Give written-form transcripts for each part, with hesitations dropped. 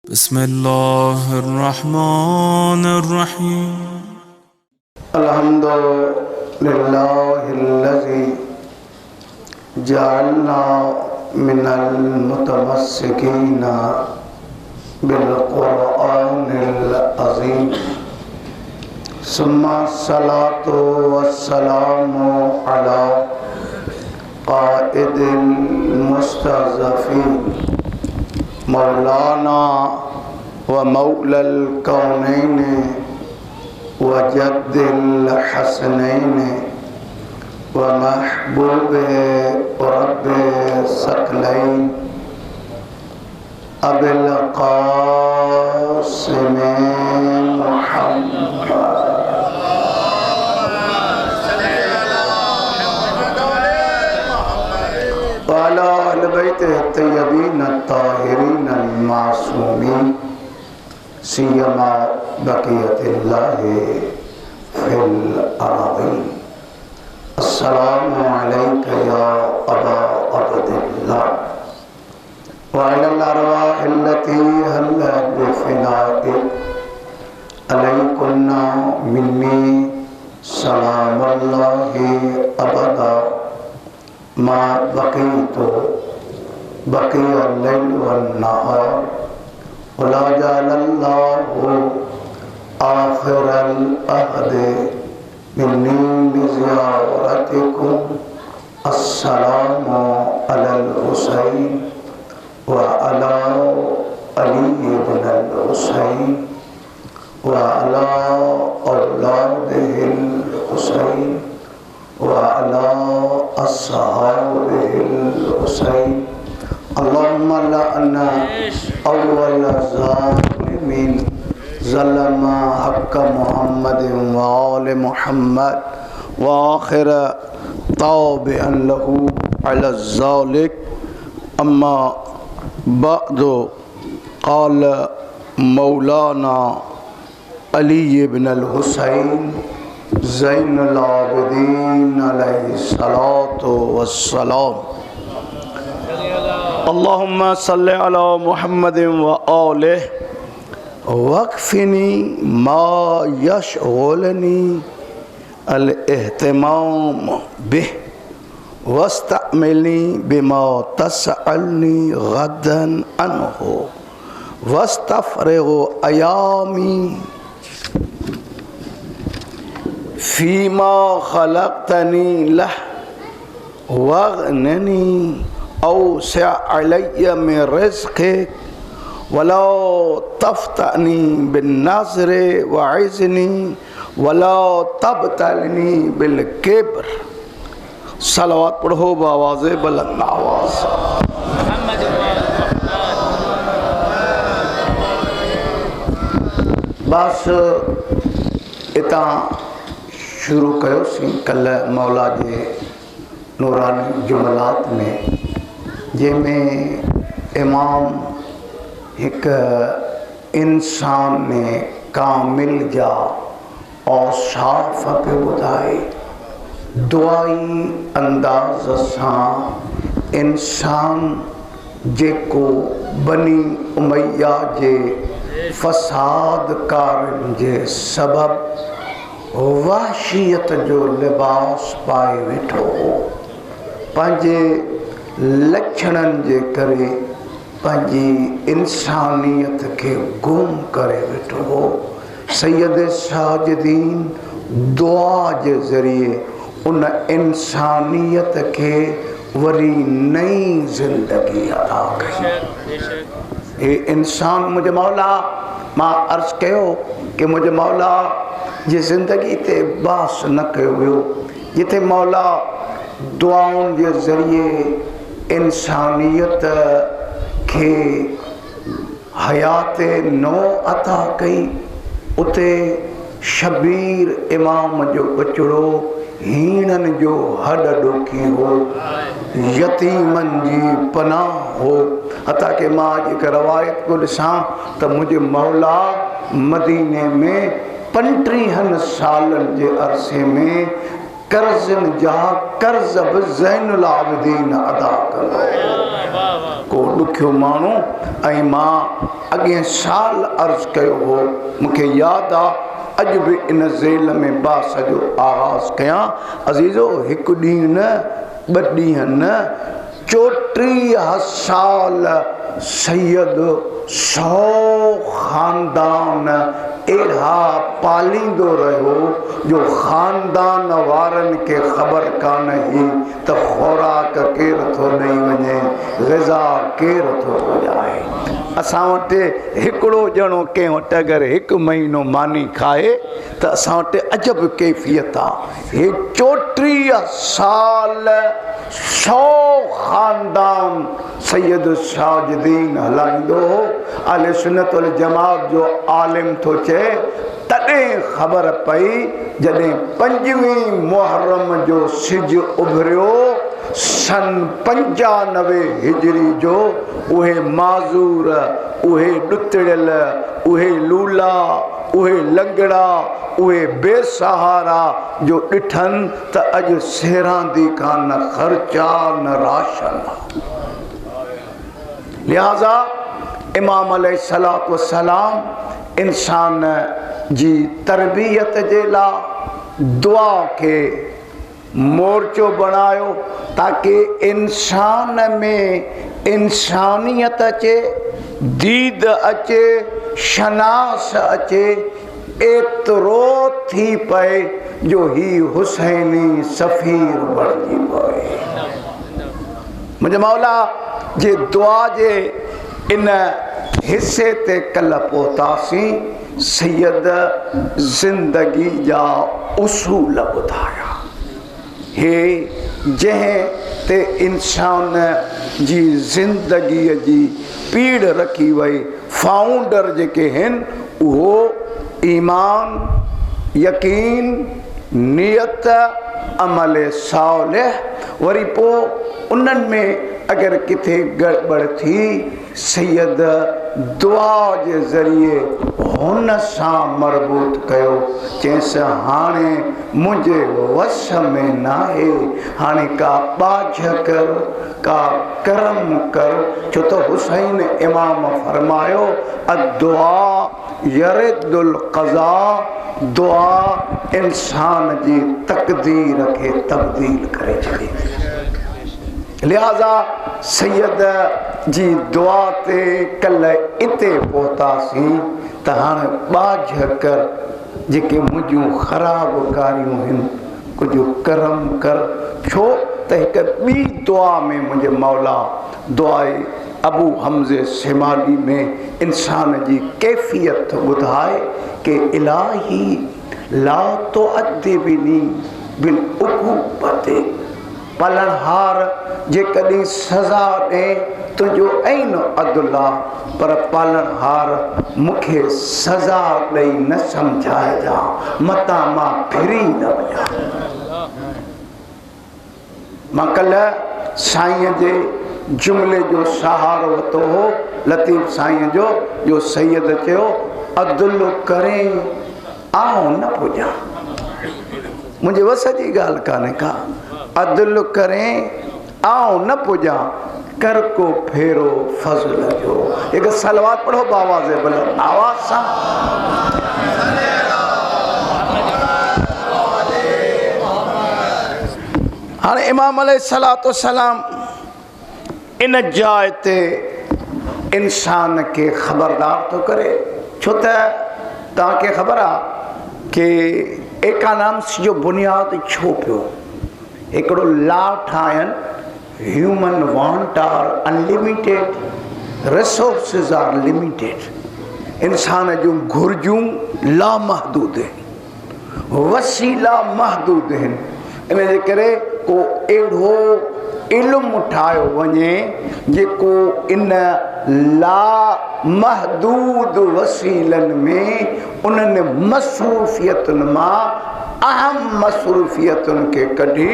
बिस्मिल्लाहिर्रहमानिर्रहीम। अल्हम्दुलिल्लाहिल्लज़ी जअलना मिनल मुतमस्सिकीना बिलकुरआनिल अज़ीम। सुम्मा सलातो वस्सलामु अला क़ाइदिल मुस्तज़फ़ीन मौलाना व मौलल कौनैन व जद्दिल हसनैन व महबूब रब्ब सकलैन अबिल क़ासिम मुहम्मद व अला अहल बैतिहि तय्यबीन अत्ताहिरीन अल-मासूमीन सियमा बक़ियतिल्लाहि फिल अराज़ीन। अस्सलामु अलैका या अबा अब्दिल्लाह व अलल अरवाहिल्लती हल्लत बिफ़िनाइक अलैकुन्ना मिन्नी सलामुल्लाहि अबदा मा बक़ीतु बक़ियल लैल वन नहार वला जअलल्लाहु आखिरल अहद मिन्नी बिज़ियारतिकुम अस्सलामु अलल हुसैन व अला अली इब्नुल हुसैन व अला औलादिल हुसैन व अला अस्हाबिल हुसैन। अल्लाहुम्मा लअन्ना अव्वल ज़ालिमीन ज़लमा हक़्क़ मुहम्मदिन व आलि मुहम्मद व आखिर ताबिअन लहू अला ज़ालिक। अम्मा बअदु क़ाल मौलाना अली इब्नुल हुसैन ज़ैनुल आबिदीन अलैहिस्सलातु वस्सलाम। अल्लाहुम्मा सल्लि अला मुहम्मदिन व आलिहि वक्फिनी मा यशगुलनी अल एहतिमाम बिह वस्तअमिलनी बिमा तसअलनी गदन अन्हु वस्तफ़रिगु अयामी फीमा खलक़तनी लह वग़्निनी औसिअ अलय्य मिन रिज़्क़िक वला तफ़्तनी बिन्नज़्रि वअज़्नी वला तब्तलनी बिलकिब्र। सलावत पढ़ो बावाज़े बुलंद आवाज़। बस इतां शुरू कयोसीं कल मौला जे नूरानी जुमलात में, जंहिंमें इमाम एक इंसान ने कामिल जा औसाफ़ पे ॿुधाए दुआई अंदाज़ सां इंसान जेको बनी उमैया जे फ़साद कारनि जे सबब वहशियत जो लिबास पाए वेठो हो, पंहिंजे लक्षणनि जे करे पंहिंजी इंसानियत खे गुम करे वेठो हो। सैयद साजिदीन दुआ जे ज़रिए उन इंसानियत खे वरी नई ज़िंदगी अता कई। हे इंसान मुंहिंजे मौला, मां अर्ज़ कयो कि मुंहिंजे मौला जी ज़िंदगी ते बास न कयो वियो, जिथे मौला दुआउनि जे ज़रिए इंसानियत खे हयात नौ अता कई, उते शबीर इमाम जो बचड़ो हीणनि जो हॾ ॾोखी हो, यतीमनि जी पनाह हो। हता कि मां हिक रवायत को ॾिसां त मुंहिंजे मौला मदीने में 35 सालनि जे अरसे में कर्ज़नि जा कर्ज़ बि ज़ैनुल आबिदीन अदा कयो। को दुखियो मानू ऐं मां अॻे साल अर्ज़ कयो हो मूंखे यादि आहे अॼु बि इन ज़ेल में बास जो आगाज़ कयां। अज़ीज़ो हिकु ॾींहुं न ॿ ॾींहं न 34 साल सैयद 100 ख़ानदान अहिड़ा पालींदो रहियो जो ख़ानदान वारनि खे ख़बर कान हुई त ख़ुराक केरु थो ॾेई वञे, ग़िज़ा केरु थो पुॼाए। असां वटि हिकिड़ो ॼणो कंहिं वटि अगरि 1 महीनो मानी खाए त असां वटि अजब कैफ़ियत आहे। हे 34 साल 100 ख़ानदान सैयद साजिदीन हलाईंदो हो। अहले सुन्नत वल जमात जो आलिम थो चए तॾहिं ख़बर पई जॾहिं 5वीं मुहर्रम जो सिज उभरियो सन 95 हिजरी जो। उहे माज़ूर, उहे ॾुतड़ियल, उहे लूला, उहे लंगड़ा, उहे बेसहारा जो ॾिठनि त अॼु सेरांदी कान ख़र्चा न राशन। लिहाज़ा इमाम अलैहिस्सलातु वस्सलाम इंसान जी तरबियत जे लाइ दुआ खे मोर्चो बणायो ताकि इंसान में इंसानियत अचे, दीद अचे, शनास अचे। एतिरो थी पए जो ही हुसैनी सफ़ीर बणिजी पए। मुंहिंजे मौला जे दुआ जे इन हिस्से ते कल्ह पहुतासीं। सैयद ज़िंदगी जा उसूल ॿुधाया। हे जंहिं ते इंसान जी ज़िंदगीअ जी पीड़ रखी वई, फाउंडर जेके आहिनि उहो ईमान, यकीन, नियत, अमल सालिह। वरी पोइ उन्हनि में अगरि किथे गड़बड़ थी सैयद दुआ जे ज़रिए हुन सां मरबूत कयो। चइसि हाणे मुंहिंजे वस में न आहे, हाणे का बाझ कर, का करम कर। छो त हुसैन इमाम फरमायो अदुआ यरिदुल क़ज़ा, दुआ इंसान जी तक़दीर खे तब्दील करे छॾे। लिहाज़ा सैयद जी दुआ ते कल्ह इते पहुतासीं त हाणे बाझ कर, जेके मुंहिंजूं ख़राब कारियूं आहिनि कुझु करम कर। छो त हिकु ॿी दुआ में मुंहिंजे मौला दुआए अबू हमज़े शिमाली में इंसान जी कैफ़ियत ॿुधाए कि इलाही ला तुअद्दिबनी बिल उक़ूबति। पालनहार जेकॾहिं सज़ा ॾे तुंहिंजो ऐन अदुल आहे, पर पालनहार मूंखे सज़ा ॾेई न सम्झाइजा, मतां मां फिरी न वञा। मां कल्ह साईं जे जुमिले जो सहारो वरितो हो लतीफ़ साईं जो सैयद चयो अदुल करे आऊं न पुॼां। मुंहिंजे वस जी ॻाल्हि कान्हे का। अदुल करे आऊं न पुॼां, कर को फेरो फज़ल जो। हिकु सलवात पढ़ो बावाज़े बुलंद आवाज़ सां। हाणे इमाम अलैहिस्सलातु वस्सलाम इन जाइ ते इंसान खे ख़बरदार थो करे। छो त तव्हांखे ख़बर आहे कि एकानाम्स जो बुनियाद छो पियो। हिकिड़ो ला ठाहिनि human want are unlimited, resources are limited. इंसान जूं घुर्जूं लामहदूद आहिनि, वसीला महदूद आहिनि। इन जे करे को अहिड़ो इल्मु ठाहियो वञे जेको इन लामहदूद वसीलनि में उन्हनि मसरूफ़ियतुनि मां अहम मसरूफियतुनि खे कढी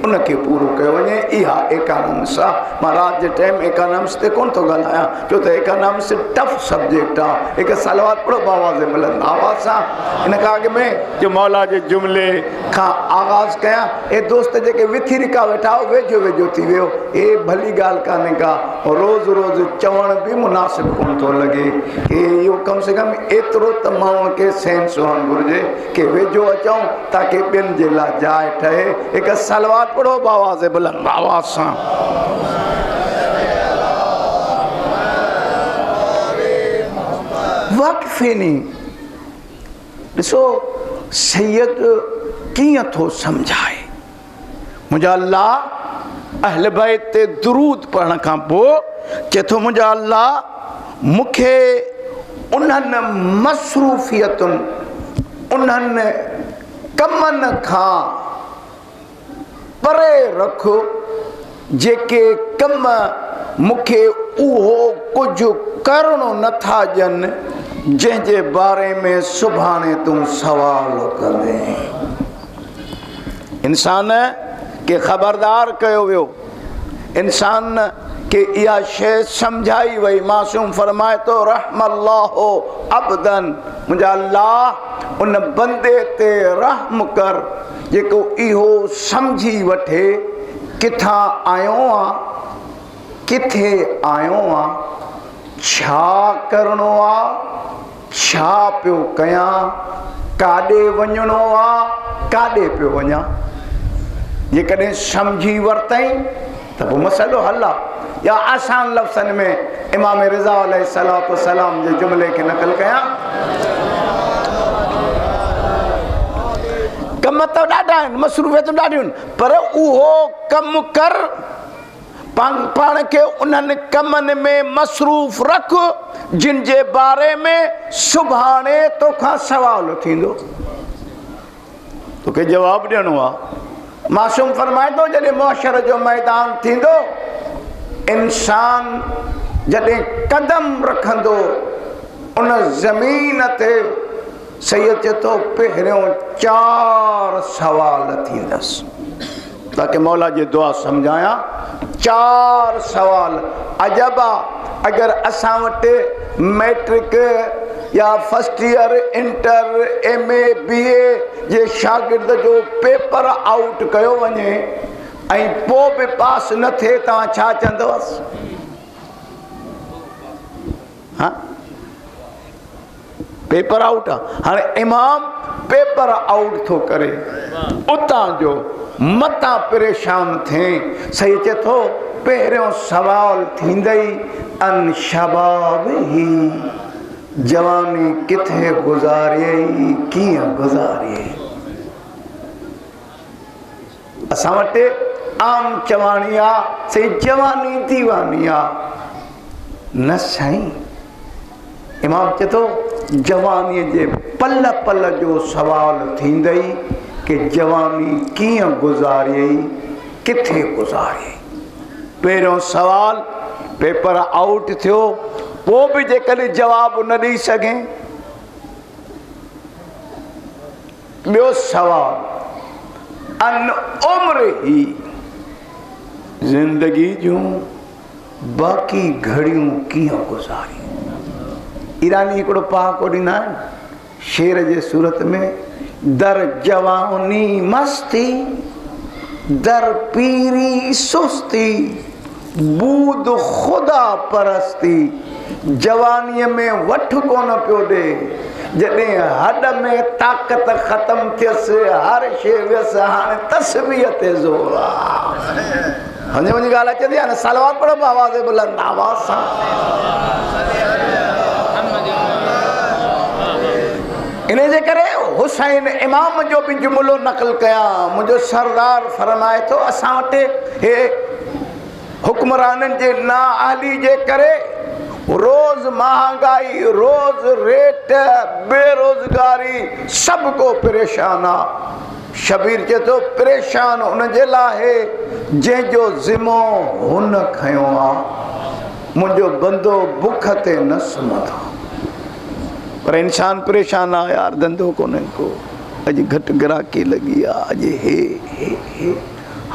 उनखे पूरो कयो वञे। इहा इकोनॉमिक्स आहे। मां राति जे टाइम इकोनॉमिक्स ते कोन थो ॻाल्हायां, छो त इकोनॉमिक्स टफ सब्जेक्ट आहे। हिकु सलवात पढ़ो आवाज़ मिलंदा आवाज़ सां। इन खां अॻु में जो मौला जे जुमिले खां आगाज़ कयां, हे दोस्त जेके विथिरिका वेठा हो वेझो वेझो थी वियो, हे भली ॻाल्हि कान्हे का। रोज़ रोज़ चवण बि मुनासिब कोन थो लॻे कि इहो कम से कम एतिरो त माण्हूअ खे सेंस हुअणु घुरिजे कि वेझो अचूं ताकि ॿियनि जे लाइ जाइ ठहे। हिकु सलवात पढ़ो आवाज़ बुलंद आवाज़ सां। वक़फ़िनी ॾिसो सैयद कीअं थो सम्झाए। मुंहिंजा अल्लाह अहल बैत ते दुरूद पढ़ण खां पोइ चए थो मुंहिंजा अल्लाह मूंखे उन्हनि मसरूफियतुनि उन्हनि कमनि खां परे रख जेके कम मूंखे उहो कुझु करणो नथा ॾियनि जंहिंजे बारे में सुभाणे तूं सवाल कंदे। इंसान के ख़बरदार कयो वियो, इंसान के इहा शइ सम्झाई वई। मासूम फरमाए थो रहमल्लाहु अब्दन, मुंहिंजा अल्लाह उन बंदे ते रहम कर जेको इहो सम्झी वठे किथां आयो आहे, किथे आयो आहे, छा करिणो आहे, छा पियो कयां, काॾे वञिणो आहे, काॾे पियो वञां। जेकॾहिं सम्झी वरितई त पोइ मसइलो हल आहे। या आसान लफ़्ज़नि में इमाम रिज़ा अलैहिस्सलातु वस्सलाम जे जुमिले खे नक़ल कयां, कम त ॾाढा आहिनि, मसरूफ़ियतूं ॾाढियूं आहिनि, पर उहो कमु कर, पाण खे उन्हनि कमनि में मसरूफ़ रख जिन जे बारे में सुभाणे तोखां सवाल थींदो, तोखे जवाबु ॾियणो आहे। मासूम फरमाए थो जॾहिं मुहशर जो मैदान थींदो, इंसान जॾहिं कदम रखंदो उन ज़मीन ते, सैयद चए थो पहिरियों 4 सवाल थींदसि। ताकि मौला जी दुआ सम्झायां, 4 सवाल। अजबा अगरि असां वटि मैट्रिक या first year inter MA BA जे शागिर्द जो पेपर आउट कयो वञे ऐं पोइ बि पास न थिए, तव्हां छा चवंदवसि? हा, पेपर आउट आहे। हाणे इमाम पेपर आउट थो करे, उतां जो मतां परेशान थिए। सही चए थो पहिरियों सवाल थींदई अन शबाब ही, जवानी किथे गुज़ारियई, कीअं गुज़ारियई। असां वटि आम चवाणी आहे सही जवानी दीवानी आहे, न साईं। इमाम चए थो जवानीअ जे पल पल जो सवाल थींदई कि जवानी कीअं गुज़ारियई, किथे गुज़ारियई। पहिरियों सवाल पेपर आउट थियो, पोइ बि जेकॾहिं जवाबु न ॾेई सघे, ॿियो सवाल अन उम्र ही, ज़िंदगी जूं बाक़ी घड़ियूं कीअं गुज़ारी। ईरानी हिकिड़ो पहाको ॾींदा आहिनि शेर जे सूरत में, दर जवानी मस्ती, दर पीरी सुस्ती, बूद ख़ुदा परस्ती। जवानीअ में वठ कोन पियो ॾे, जॾहिं हॾ में ताक़त ख़तमु थियसि, हर शइ वियसि, हाणे तस्वीर ते ज़ोर आहे। मुंहिंजी ॻाल्हि अचे थी आहे न? सलवात पढ़ो आवाज़ बुलंद आवाज़ सां। इन जे करे हुसैन इमाम जो बि जुमिलो नक़ल कयां। मुंहिंजो सरदार फरमाए थो असां वटि हे हुक्मराननि जे नाअहली जे करे रोज़ महांगाई, रोज़ रेट, बेरोज़गारी, सभु को परेशान आहे। शबीर चए थो परेशान उनजे लाइ जंहिंजो ज़िमो हुन खयो आहे। मुंहिंजो बंदो बुख ते न सुम्हंदो, पर इंसान परेशान आहे यार, धंधो कोन्हे को, अज घट ग्राहकी लगी अज हे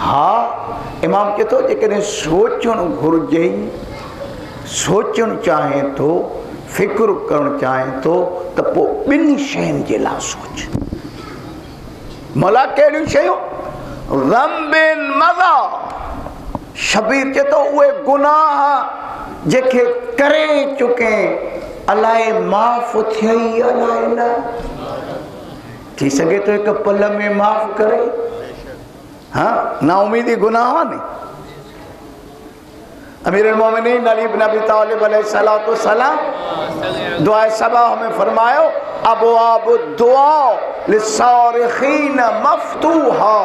हाँ इमाम चए थो जेकॾहिं सोचणु घुरिजे सोचणु चाहे तो फिक्र करणु चाहे तो त पोइ ॿिनि शयुनि जे लाइ सोच मला कहिड़ियूं शयूं ज़म्बिन मज़ा शबीर चए थो उहे गुनाह जेके करे चुके अलाए माफ़ थियई अलाए न थी सघे तो हिकु पल में माफ़ करे हाँ ना उम्मीदी गुनाह नी अमीरुल मोमिनीन अली इब्न अबी तालिब अलैहिस्सलातु वस्सलाम दुआ सबा हमें फरमायो अबवाब दुआ लिस्सारिखीन मफ्तूहा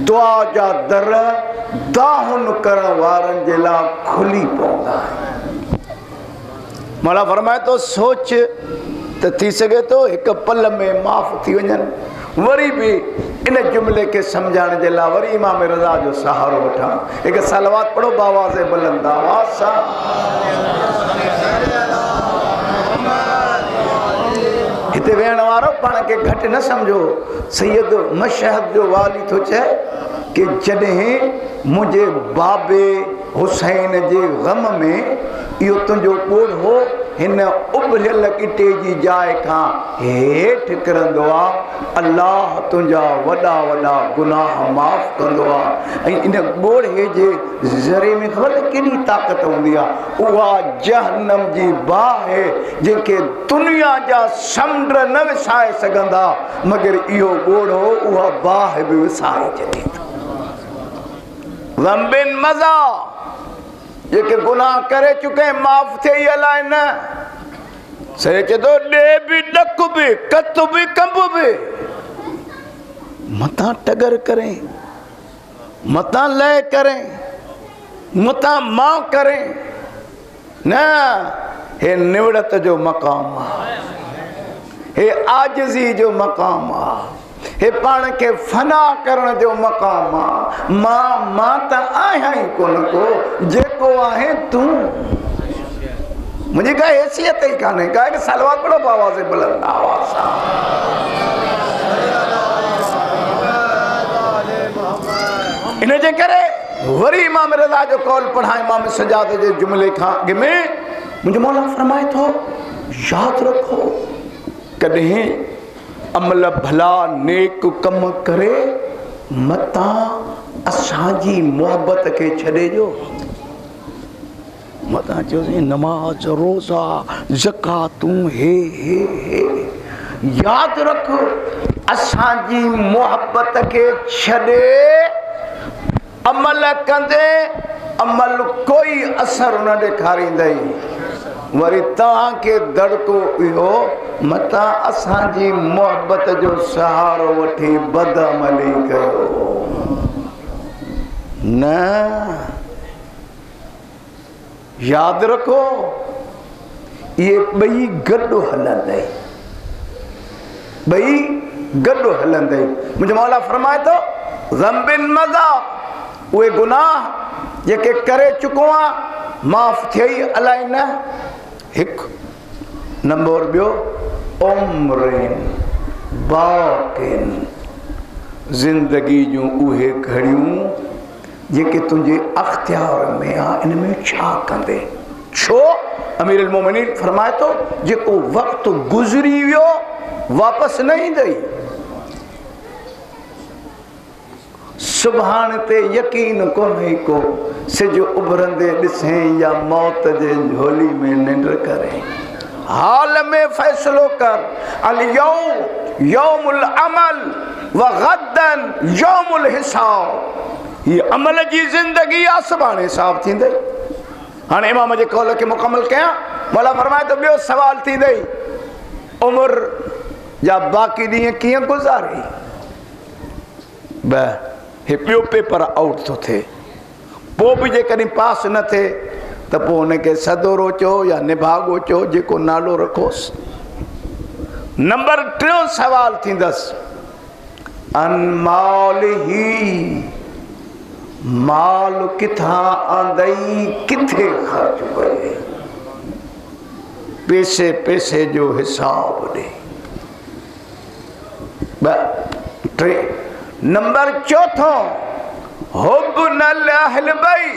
दुआ जा दर दाहुन करण वारनि जे लाइ खुली पवंदा मौला फरमाए तो सोच त थी सघे तो हिकु पल में माफ़ थी वञनि वरी भी इन जुमले के समझाने जे लाइ वरी इमाम रज़ा जो सहारो वठां हिकु सलवात पढ़ो बावाज़े बुलंद आवाज़ सां हिते वेहण वारो पाण खे घटि न सम्झो सैयद मशहद जो वाली थो चए कि जॾहिं मुंहिंजे बाबे हुसैन जे गम में इहो तुंहिंजो ॿोढ़ो हिन उभरियल इटे जी जाइ खां हेठि किरंदो आहे अल्लाह तुंहिंजा वॾा वॾा गुनाह माफ़ कंदो आहे ऐं इन ॿोढ़े जे ज़रे में ख़बर केॾी ताक़त हूंदी आहे उहा जहन्नम जी बाहि जंहिंखे दुनिया जा समुंड न विसाए सघंदा मगर इहो ॿोढ़ो उहा बाहि बि विसाए छॾे ज़म्बिन मज़ा जेके गुनाह करे चुके माफ़ थिए अलाए न सही चए थो ॾे बि ॾक बि कत बि कंब बि मथां टगर करें मथां लय करें मथां मां करें न हे निवड़त जो मक़ाम आहे हे आजिज़ी जो मक़ाम आहे हे पाण खे फना करण जो मक़ाम आहे मां त आहियां ई कोन को जेको आहे तूं मुझे का हैसियत ही काने का कि सलवात पढ़ो आवाज़ बुलंद आवाज़ इन जे करे वरी इमाम रज़ा जो कौल पढ़ा इमाम सजाद जे जुमले खां अॻु में मुंहिंजो मौला फरमाए थो यादि रखो कॾहिं अमल भला नेक कम करे मतां असांजी मोहब्बत खे छॾे जो मतां चयोसीं नमाज रोज़ा ज़कातूं हे यादि रख असांजी मोहब्बत खे छॾे अमल कंदे अमल कोई असर न ॾेखारींदई वरी तव्हांखे दड़को इहो मतां असांजी मोहब्बत जो सहारो वठी बदअमली कयो न यादि रखो इहे ॿई गॾु हलंदई ॿई गॾु हलंदई मुंहिंजो मौला फरमाए थो ज़म्बिन मज़ा उहे गुनाह जेके करे चुको आहे माफ़ थियई अलाए न हिकु नंबर ॿियो उम्रिन बाक़िन ज़िंदगी जूं उहे घड़ियूं जेके तुंहिंजे अख़्तियार में आहे इन में छा कंदे छो अमीरुल मोमिनीन फरमाए थो जेको वक़्तु गुज़री वियो वापसि न ईंदई सुभाणे ते यकीन कोन्हे को सिज उभरंदे ॾिसें या मौत जे झोली में निंड करे हाल में फ़ैसिलो कर अल यौम यौमुल अमल व गद्दन यौमुल हिसाब ये अमल जी ज़िंदगी आहे सुभाणे हिसाब थींदई हाणे इमाम जे कौल खे मुकमल कयां मौला फरमाए त ॿियो सवाल थींदई उमिरि जा बाक़ी ॾींहं कीअं गुज़ारी हे ॿियो पेपर आउट थो थिए पोइ बि जेकॾहिं पास न थिए त पोइ हुनखे सदोरो चओ या निभागो चओ जेको नालो रखोसि नंबर 3 सवाल थींदसि अनमाल ही माल किथां आंदई किथे ख़र्च कई पैसे पैसे जो हिसाब ॾे टे नंबर चौथो हुब नल अहल बैत।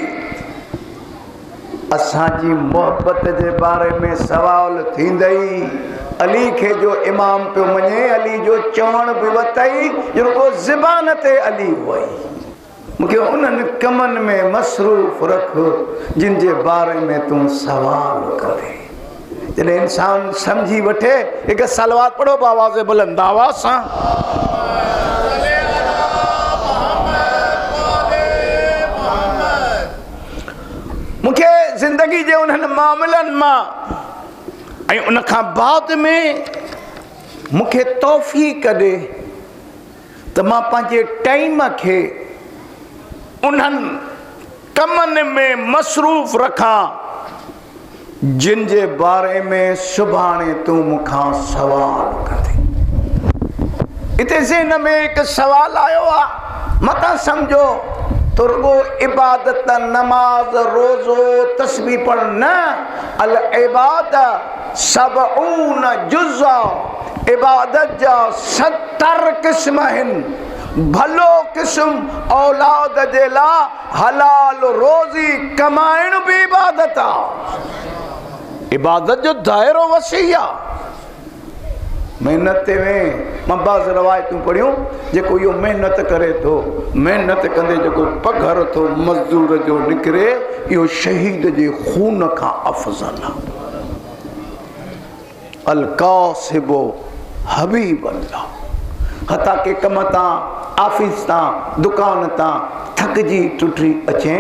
असांजी मोहब्बत जे बारे में सवाल थींदई। अली खे जो इमाम पियो मञे, अली जो चवण बि वतई, जेको ज़बान ते अली हुई। मूंखे उन्हनि कमनि में मसरूफ़ रख जिन जे बारे में तूं सवाल करे। जॾहिं इंसान सम्झी वठे, हिकु सलवात पढ़ो आवाज़ बुलंद आवाज़ सां। मूंखे ज़िंदगी जे उन्हनि मामलनि मां ऐं उन खां बाद में मूंखे तौफ़ीक़ ॾे त मां पंहिंजे टाइम खे उन्हनि कमनि में मसरूफ़ रखां जिन जे बारे में सुभाणे तूं मूंखां सवाल कंदे। हिते ज़हन में हिकु सवाल आयो आहे, मता सम्झो तो रुगो इबादत, नमाज, रोज़ो, तस्बीह पढ़ न। अल इबादत सबऊन जुज़ा, इबादत जा 70 क़िस्म आहिनि। भलो क़िस्म औलाद जे लाइ हलाल रोज़ी कमाइण बि इबादत आहे। इबादत जो दायरो वसी आहे। मेहनत में मां बाज़ रवायतूं पढ़ियूं, जेको इहो मेहनत करे थो, मेहनत कंदे जेको पघर थो मज़दूर जो निकिरे, इहो शहीद जे खून खां अफ़ज़ल आहे। अल कासिबो हबीब अल्लाह। हता के कम तां, ऑफिस तां, दुकान तां थकजी टुटी अचे,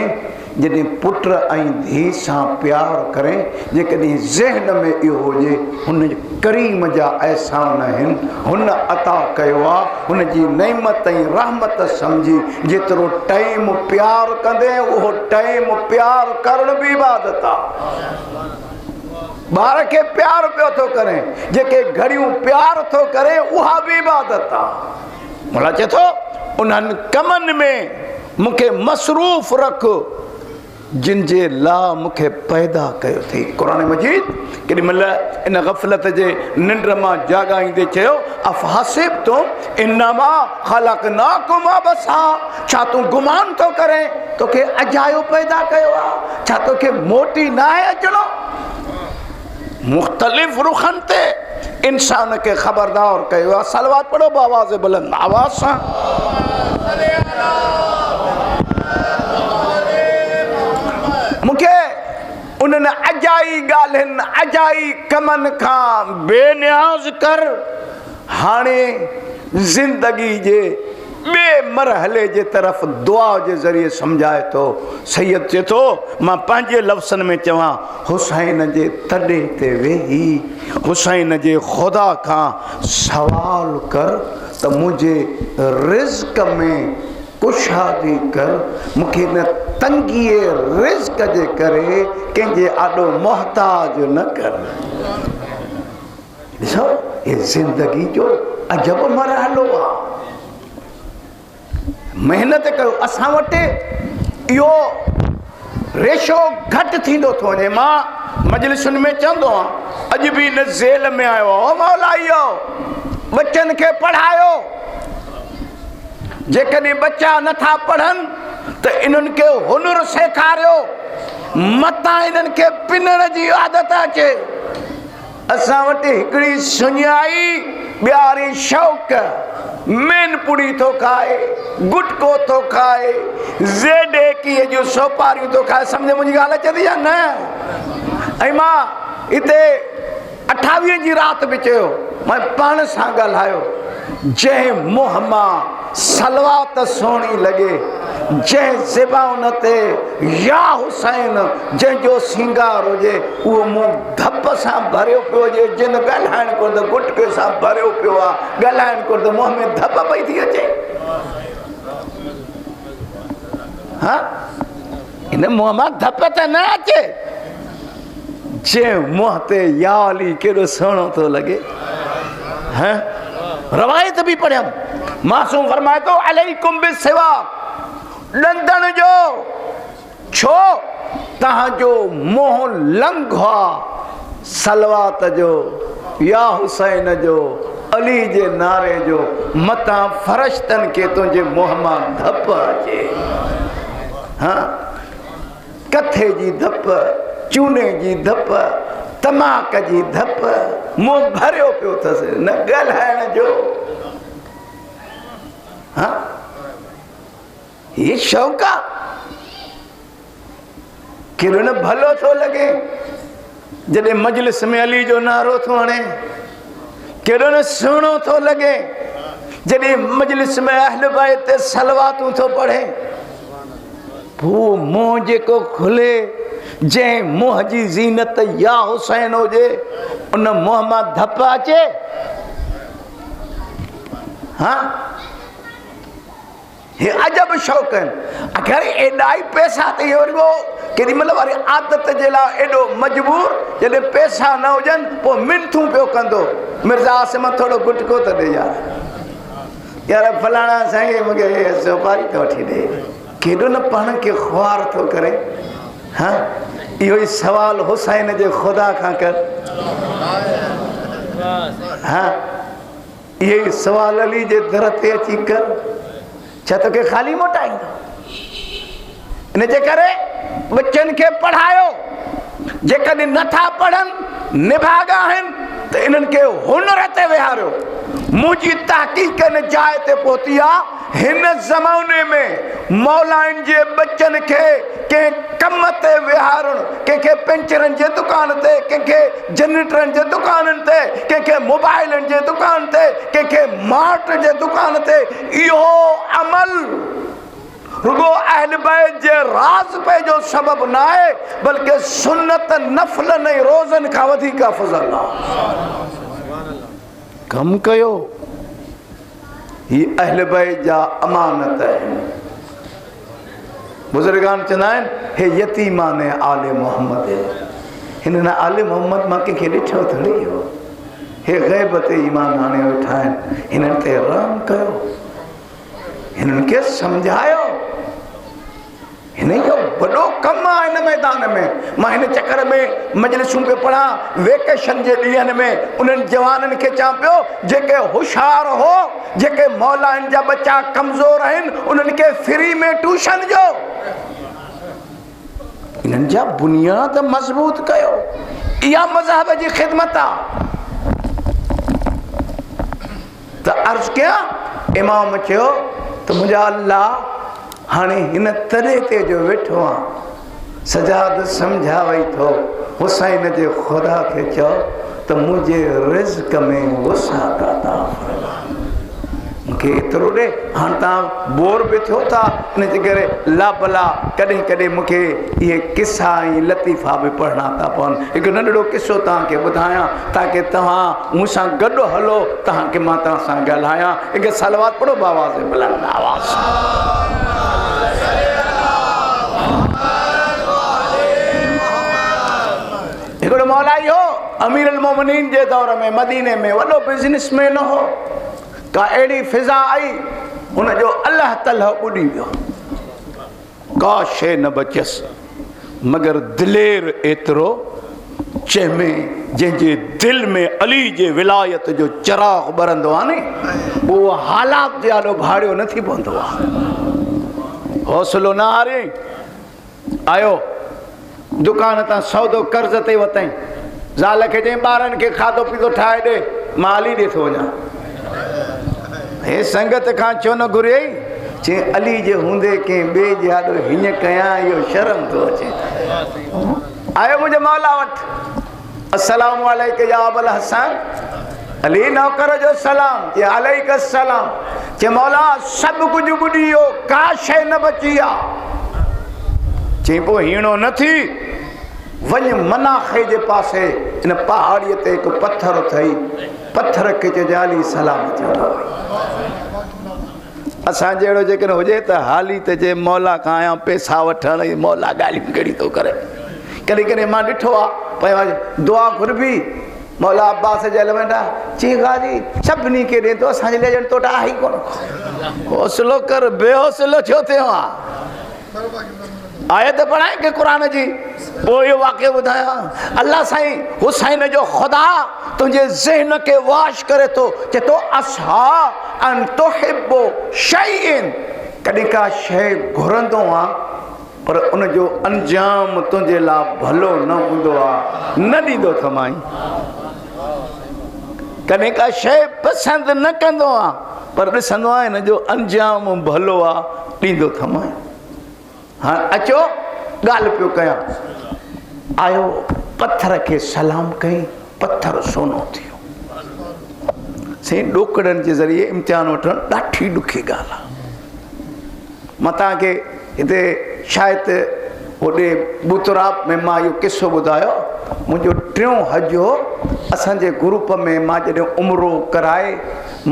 जॾहिं पुट ऐं धीउ सां प्यार करें, जेकॾहिं ज़हन में इहो हुजे हुन करीम जा एहसान आहिनि, हुन अता कयो आहे, हुन जी नेमत ऐं रहमत सम्झी जेतिरो टाइम प्यार कंदे उहो टाइम प्यार करण बि इबादत आहे। ॿार खे प्यार पियो थो करे, जेके घड़ियूं प्यार थो करे, उहा बि इबादत आहे। भला चए थो उन्हनि कमनि में मूंखे मसरूफ़ रख जिन जे लाइ मूंखे पैदा कयो थी। क़ुर मजीद केॾी महिल इन ग़फ़लत जे निंड मां जाॻाईंदे चयो, अफ़हसिबतुम इन्नमा ख़लक़नाकुम अबसा। छा तूं गुमान थो करे तोखे अजायो पैदा कयो आहे? छा तोखे मोटी न आहे अचणो? मुख़्तलिफ़ रुखनि ते इंसान खे ख़बरदार कयो आहे। सलवात पढ़ो आवाज़ बुलंद आवाज़ सां। मूंखे उन्हनि अजाई ॻाल्हियुनि, अजाई कमनि खां बेनियाज़ कर। हाणे ज़िंदगी जे ॿिए मरहले जे तरफ़ दुआ जे ज़रिए सम्झाए थो। सैयद चए थो, मां पंहिंजे लफ़्ज़नि में चवां, हुसैन जे तॾे ते वेही हुसैन जे ख़ुदा खां सवाल कर त मुंहिंजे रिज़्क़ में कुशादी कर, मूंखे न तंगीअ रिज़्क़ जे करे कंहिंजे आॾो मोहताज न कर। ॾिसो, हे ज़िंदगी जो अजब मरहलो आहे। मेहनत कयो। असां वटि इहो रेशो घटि थींदो थो वञे। मां मजलिसुनि में चवंदो आहियां, अॼु बि हिन ज़ेल में आयो आहे, मौला इहो बच्चनि खे पढ़ायो। जेकॾहिं बच्चा नथा पढ़नि त इन्हनि खे हुनुर सेखारियो, मतां इन्हनि खे पिनण जी आदत अचे। असां वटि हिकिड़ी सुञाई, ॿियारी शौक़, मेन पुड़ी थो खाए, गुटको थो खाए, ज़ेडे कीअं जूं सोपारियूं थो खाए। सम्झ मुंहिंजी ॻाल्हि अचे थी या न? ऐं मां हिते 28 जी राति बि चयो, मां पाण सां ॻाल्हायो, जंहिं मुंहं मां सलवात सुहिणी लॻे, जंहिं ज़बान ते या हुसैन जंहिंजो सिंगार हुजे, उहो मुंहुं धप सां भरियो पियो हुजे। जिन ॻाल्हाइण को त गुटके सां भरियो पियो आहे, ॻाल्हाइण को त मुंहं में धप पई थी अचे। हा, इन मुंहं मां धप त न अचे, जंहिं मुंहं ते या अली केॾो सुहिणो थो लॻे। हा, रवायत बि पढ़ियमि, मासूम फरमाए थो, अलैकुम बिस्सिवाक, ॾंदण जो छो तव्हांजो मुंहुं लंघ आहे सलवात जो, या हुसैन जो, अली जे नारे जो मता फरिश्तन के तुझे मुंह मां धप अचे। हाँ, कथे जी धप, चूने जी धप, तमाक जी धप, मुंह भरियो पियो अथसि न ॻाल्हाइण जो। हाँ, ये शौक़ आ केॾो न भलो थो लॻे जॾहिं मजलिस में अली जो नारो थो हणे, केॾो न सुहिणो थो लॻे जॾहिं मजलिस में अहल बैत ते सलवातूं थो पढ़े। पोइ मुंहुं जेको खुले, जंहिं मुंहुं जी ज़ीनत या हुसैन हुजे, उन मुंहुं मां धप अचे। हाँ, हे अजब शौक़ आहिनि। अगरि एॾा ई पैसा त इहो वरी केॾी महिल वारी आदत जे लाइ एॾो मजबूर, जॾहिं पैसा न हुजनि पोइ मिनथूं पियो कंदो, मिर्ज़ा आसिम थोरो गुटको त ॾे यार फलाणा साईं मूंखे सुपारी थो वठी ॾे। केॾो न पाण खे ख्वार थो करे। हाँ, इहो ई सवाल हुसैन जे ख़ुदा खां कर। हाँ, इहो ई सवाल अली जे दर ते अची कर, छा तोखे ख़ाली मोटाईंदो? इन जे करे बच्चनि खे पढ़ायो, जेकॾहिं नथा पढ़नि, निभागा आहिनि, त इन्हनि खे हुनर ते विहारियो। मुंहिंजी तहक़ीक़ इन जाइ ते पहुती आहे, हिन ज़माने में मौलाइनि जे बच्चनि खे कंहिं कम ते विहारणु, कंहिंखे पेंचरनि जे दुकान ते, कंहिंखे जनरेटरनि जे दुकाननि ते, कंहिंखे मोबाइलनि जे दुकान ते, कंहिंखे मार्ट जे दुकान ते, इहो अमल रुगो अहल बैत जे राज़ पे जो सबब न आहे, बल्कि सुन्नत नफ़ल ऐं रोज़नि खां वधीक अफ़ज़ल आहे। कम कयो, ही अहल बैत जा अमानत आहिनि। बुज़ुर्गान चवंदा आहिनि, हे यतीमान आले मोहम्मद, हिननि आले मोहम्मद मां कंहिंखे ॾिठो थोरी हो। हे ग़ैब ते ईमान आणे वेठा आहिनि, हिननि ते रहम कयो, हिननि खे सम्झायो। हिन जो वॾो कमु आहे हिन मैदान में। मां हिन चकर में मजलिसूं पियो पढ़ां, वेकेशन जे ॾींहंनि में उन्हनि जवाननि खे चवां पियो, जेके होशियार हो, जेके मौलाइनि जा बच्चा कमज़ोर आहिनि, उन्हनि खे फ्री में ट्यूशन ॾियो, इन्हनि जा बुनियाद मज़बूत कयो। इहा मज़हब जी ख़िदमत आहे। त अर्ज़ु कयां, इमाम चयो त मुंहिंजा अल्लाह हाणे हिन तरे ते जो वेठो आहे, सजाद सम्झावई थो हुसैन जे ख़ुदा खे चओ त मुंहिंजे रिज़्क़ में वसात अता फरमा, मूंखे एतिरो ॾे। हाणे तव्हां बोर बि थियो था, इन जे करे लाभला कॾहिं कॾहिं मूंखे इहे किसा ऐं लतीफ़ा बि पढ़णा था पवनि। हिकु नंढड़ो किसो तव्हांखे ॿुधायां, ताकी तव्हां मूं सां गॾु हलो, तव्हांखे मां तव्हां सां ॻाल्हायां। हिकु सलवात पढ़ो बाबा से बुलंद आवाज़। हिकिड़ो मौलाई हो, अमीर अल मोमिनीन जे दौर में मदीने में वॾो बिज़नेसमैन हो। का अहिड़ी फिज़ा आई, हुनजो अल्लाह तआला ॿुॾी वियो, का शइ न बचियसि मगर दिलेर एतिरो, जंहिंमें जंहिंजे दिलि में अली जे विलायत जो चिराग ॿरंदो आहे न, उहो हालात जे आॾो भाड़ियो न थी पवंदो आहे। हौसलो न हारे, आयो दुकान तां सौदो कर्ज़ ते वरितई, ज़ाल खे चई ॿारनि खे खाधो पीतो ठाहे ॾे, मां हली ॾे थो वञा। हे संगत खां छो न घुरियई, चई अली जे हूंदे कंहिं ॿिए जे आॾो हीअं कयां, इहो शर्म थो अचे। आयो मुंहिंजे मौला वटि, अस्सलामु अलैकुम या अबुल हसन, अली नौकर जो सलाम। चई अलैकुम सलाम। चई मौला सभु कुझु ॿुॾी वियो, का शइ न बची आहे। चई पोइ हीणो न थी, वञ मनाखे जे पासे, इन पहाड़ीअ ते हिकु पत्थर अथई, पत्थर खे चइजे अली सलाम चवंदो। असां जहिड़ो जेकॾहिं हुजे त हाली त चए मौला खां आया पैसा वठण, मौला ॻाल्हियूं कहिड़ी थो करे। कॾहिं कॾहिं मां ॾिठो आहे भई दुआ घुरबी, मौला अब्बास जे हल वेंदा, चई गाजी सभिनी खे ॾे थो, असांजे लिए ॼण तोटा आहे ई कोन। हौसलो कर, बेहौसलो छो थियो आहे? आयत पढ़ाए के कुरान जी वो ये वाक़े ॿुधाया अल्लाह साईं हुसैन जो खुदा तुझे ज़हन के वाश करे तो चे तो असा अन तुहिब्बु शैइन कॾहिं का शइ घुरंदो आ पर उन जो अंजाम तुझे ला भलो न हूंदो आ न ॾींदो थमाई कॾहिं का शइ पसंद न कंदो आ पर ॾिसंदो आहे हिन जो अंजाम भलो आ ॾींदो थमाई। हाँ अचो ॻाल्हि पियो कयां आयो पत्थर के सलाम कई पत्थर सोनो थियो साईं ॾोकड़नि जे ज़रिए इम्तिहान वठणु ॾाढी ॾुखी ॻाल्हि आहे। मां तव्हांखे हिते शायदि होॾे बुतराब में मां इहो किसो ॿुधायो मुंहिंजो टियों हज हो असांजे ग्रुप में मां जॾहिं उमिरो कराए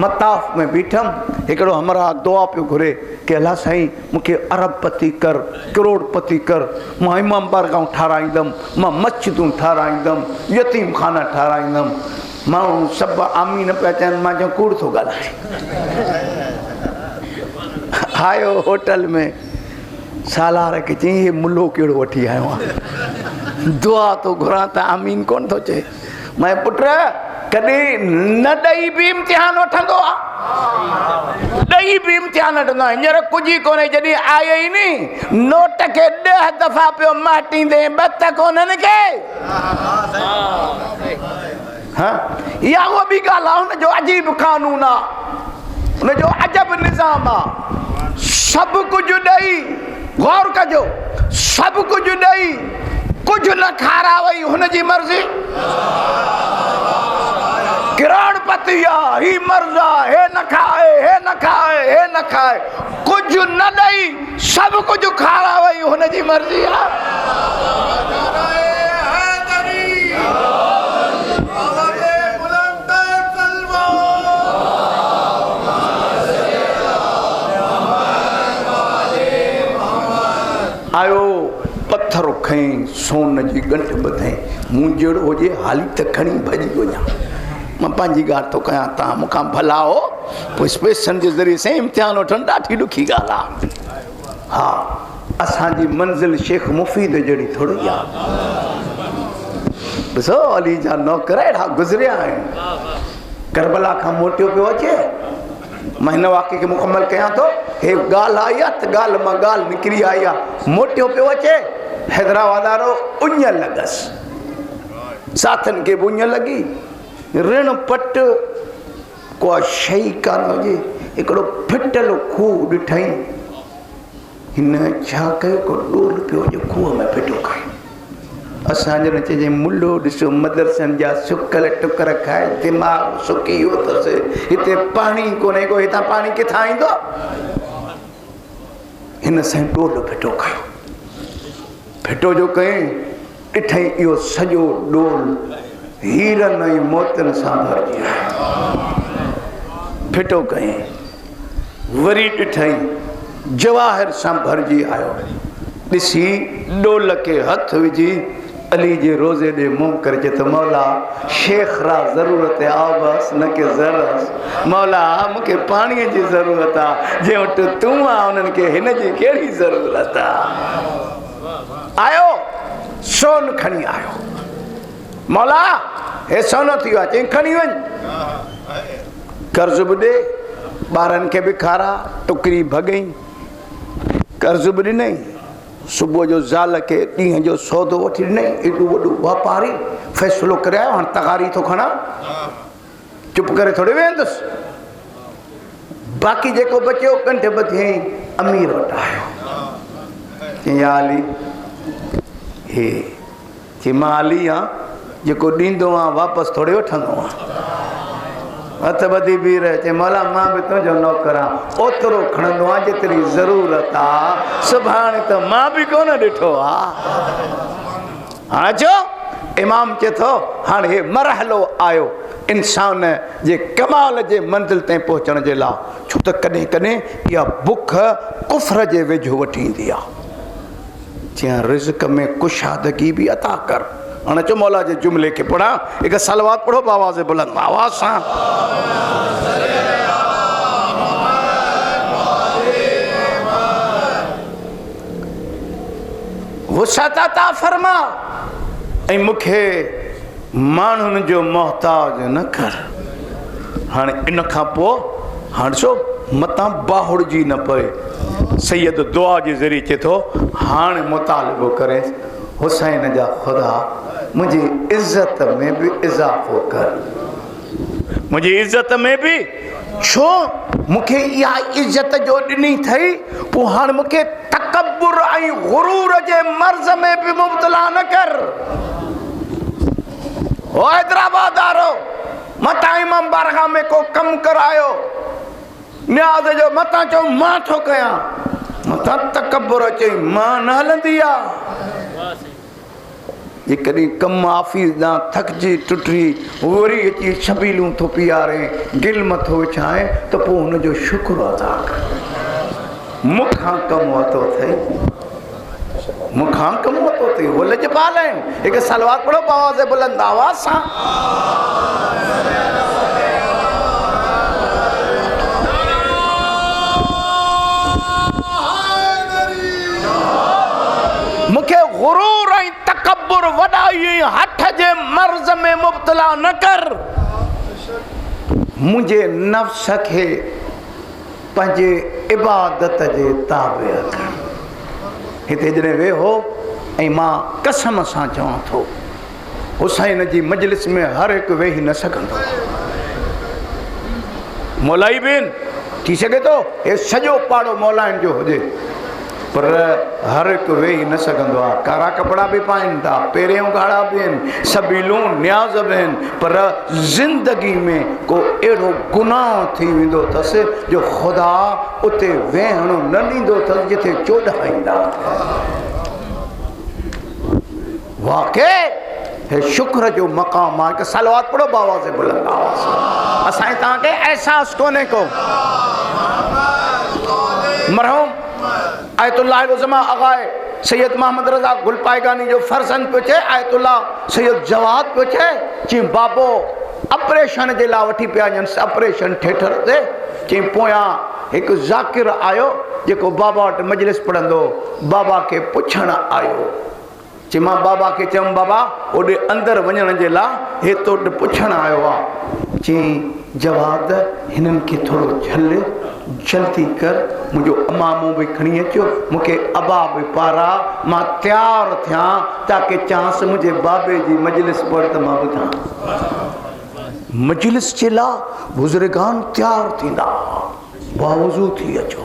मताफ़ में बीठमि हिकिड़ो हमरा दुआ पियो घुरे कि अल्लाह साईं मूंखे अरबपति कर करोड़पति कर मां इमाम बारगाहूं ठाराईंदुमि मां मस्जिदूं ठाराईंदुमि यतीम खाना ठाराईंदुमि माण्हू सभु आमी न पिया चवनि मां चयो कूड़ थो ॻाल्हाए आयो होटल में सालार खे चई हे मुलो कहिड़ो वठी आयो आहे दुआ थो घुरां त आमीन कोन थो चए मैं पुट कॾहिं न ॾेई बि इम्तिहान वठंदो आहे ॾेई बि इम्तिहान वठंदो आहे हींअर कुझु ई कोन्हे जॾहिं आयो ई नी नोट खे 10 दफ़ा पियो माटींदे बत कोन्हनि के हाँ इहा उहा बि ॻाल्हि आहे हुनजो अजीब कानून आहे हुनजो अजब निज़ाम आहे सभु कुझु ॾेई गौर कजो सभु कुझु ॾेई कुझु न खारावई हुनजी मर्ज़ी करोड़पति आहे ही मर्ज़ आहे हे न खाए हे न खाए हे न खाए कुझु न ॾेई सभु कुझु खारावई हुनजी मर्ज़ी आहे। आयो पत्थर खई सोन जी गंढ ॿधई मूं जहिड़ो हुजे हाली त खणी भॼी वञा मां पंहिंजी ॻाल्हि थो कयां तव्हां मूंखां भला हो पोइ स्पेशन जे ज़रिए सां इम्तिहान वठणु ॾाढी ॾुखी ॻाल्हि आहे। हा असांजी मंज़िल शेख मुफ़ीद जहिड़ी थोरी आहे ॾिसो अली जा नौकर अहिड़ा गुज़रिया आहिनि करबला खां मोटियो पियो अचे मां हिन वाक़े खे मुकमल कयां थो हे ॻाल्हि आई आहे त ॻाल्हि मां ॻाल्हि निकिरी आई आहे मोटियो पियो अचे हैदराबाद वारो उञ लॻसि साथनि खे बि उञ लॻी ऋण पट को शइ कान हुजे हिकिड़ो फिटल खूह ॾिठई हिन छा कयो को डोल पियो जो खूह में फिटो खाई असांजो न चइजे मुल्लो ॾिसो मदरसनि जा सुकल टुकर खाए दिमाग़ सुकी वियो अथसि हिते पाणी कोन्हे को हितां पाणी किथां ईंदो हिन सां डोल फिटो खायो फिटो जो कयईं ॾिठई इहो सॼो डोल हीरनि ऐं मोतियुनि सां भरिजी आयो फिटो कयईं वरी ॾिठई जवाहिर सां भरिजी आयो ॾिसी डोल खे हथ विझी अली जे रोज़े ॾे मुंहुं करे चए त मौला शेख रा ज़रूरत आबस न के ज़रस मौला मूंखे पाणीअ जी ज़रूरत आहे जे वटि तूं आहे उन्हनि खे हिन जी कहिड़ी ज़रूरत आहे आयो सोन खणी आयो मौला हे सोनो थी वियो आहे चई खणी वञ कर्ज़ बि ॾे ॿारनि खे बि खारा टुकरी भॻई कर्ज़ बि ॾिनई सुबुह जो ज़ाल खे ॾींहं जो सौदो वठी ॾिनई एॾो वॾो वापारी फ़ैसिलो करे आयो हाणे तगारी थो खणा चुप करे थोरी वेहंदुसि बाक़ी जेको बचियो कंठ ॿधियई अमीर वटि आयो चई अली हे चई मां अली आहियां जेको ॾींदो आहियां वापसि थोरी वठंदो आहियां हथ ॿधी बीह रहे चए मौला मां बि तुंहिंजो नौकर आहियां ओतिरो खणंदो आहियां जेतिरी ज़रूरत आहे सुभाणे त मां बि कोन ॾिठो आहे हाणे चओ इमाम चए थो हाणे हे मरहलो आयो इंसान जे कमाल जे मंज़िल ताईं पहुचण जे लाइ छो त कॾहिं कॾहिं इहा बुख कुफ्र जे वेझो वठी ईंदी आहे चई रिज़्क़ में कुशादगी बि अता कर हाणे चो मौला जे जुमिले खे पढ़ा हिकु सलवात पढ़ो आवाज़ बुलंद आवाज़ सां वसअत अता फरमा ऐं मूंखे माण्हुनि जो मोहताज न कर। हाणे इन खां पोइ हाणे छो मतां बाहुड़जी न पए। सैयद दुआ जे ज़रिए चए थो हाणे मुतालिबो करे हुसैन जा ख़ुदा मुंहिंजी इज़त में बि इज़ाफ़ो कर, मुंहिंजी इज़त में बि। छो मूंखे इहा इज़त जो ॾिनी अथई, पोइ हाणे मूंखे तकब्बुर ऐं गुरूर जे मर्ज़ में बि मुब्तला न कर। ओ हैदराबाद वारो मतां इमाम बारगाह में को कमु करायो न्याज़ जो, मतां चओ मां थो कयां, मतां तकब्बुर अचे मां न हलंदी आहे। जे कॾहिं कमु आफ़ीस ॾांहुं थकिजी टुटी वरी अची छबीलूं थो पीआरे गिल मथो विछाए त पोइ हुनजो शुक्र अदा कर। मूंखां कमु वरितो अथई, मूंखां कमु वरितो अथई। उहे लजपाल आहिनि। हिकु सलवात पढ़ो आवाज़ बुलंद आवाज़ सां। मूंखे गुरूर ऐं तकब्बुर वॾाई हथ जे मर्ज़ में मुब्तला न कर। मुंहिंजे नफ़्स खे पंहिंजे इबादत जे ताबे कर। हिते जॾहिं वेहो ऐं मां कसम सां चवां थो हुसैन जी मजलिस में हर हिकु वेही न सघंदो। मौलाई बेन थी सघे थो हे सॼो पाड़ो मौलाइनि जो हुजे, पर हर हिकु वेही न सघंदो आहे। कारा कपिड़ा बि पाइनि था, पेरियों गाढ़ा बि आहिनि, सबीलूं न्याज़ बि आहिनि, पर ज़िंदगी में को अहिड़ो गुनाह थी वेंदो अथसि जो ख़ुदा उते वेहणो न ॾींदो अथसि जिथे चोॾाईंदा। वाक़ई हे शुक्र जो मक़ाम आहे। हिकु सलवात पढ़ो बाबा से बुलंद आवाज़। असांखे तव्हांखे अहसासु कोन्हे को। मरहूम आयतुल्लाह उज़्मा आगाए सैयद मोहम्मद रज़ा गुलपायगानी जो फर्ज़ंद पियो चए, आयतुल्लाह सैयद जवाद पियो चए, चई बाबो ऑपरेशन जे लाइ वठी पिया वञनि ऑपरेशन थिएटर ते। चई पोयां हिकु ज़ाकिर आयो जेको बाबा वटि मजलिस पढ़ंदो, बाबा खे पुछणु आयो। चई मां बाबा खे चयुमि बाबा ओॾे अंदरि वञण जे लाइ हेतो वटि पुछणु आयो आहे। चई जवाद हिननि खे थोरो झल जल्दी कर, मुंहिंजो अमामो बि खणी अचो, मूंखे अबा बि पारा, मां तयारु थियां ताकी चांस मुंहिंजे बाबे जी मजलिस पढ़ त मां ॿुधां। मजलिस जे लाइ बुज़ुर्गान तयारु थींदा, बावज़ू थी अचो,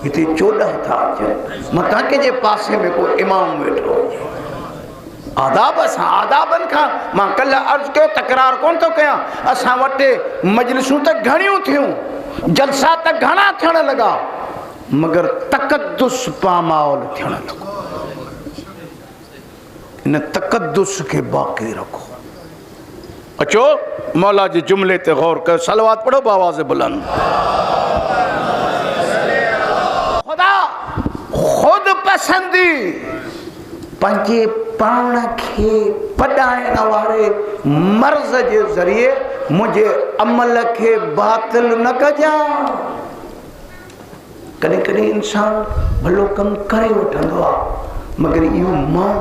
हिते 14 था अचनि, मतां कंहिंजे पासे में को इमाम वेठो हुजे। आदाब सां आदाबनि खां मां कल्ह अर्ज़ु कयो, तकरार कोन थो कयां। असां वटि मजलिसूं त घणियूं थियूं, जलसा त घणा थियण लॻा, मगर तक़द्दुस पामाल थियण लॻो। इन तक़द्दुस खे बाक़ी रखो। अचो मौला जे जुमले ते गौर कयो। सलवात पढ़ो आवाज़ बुलंद। खुदा खुद पसंदी पंहिंजे पाण खे पढ़ाइण वारे मर्ज़ जे ज़रिए मुंहिंजे अमल खे बातिल न कजां। कॾहिं कॾहिं इंसान भलो कमु करे वठंदो आहे, मगर इहो मां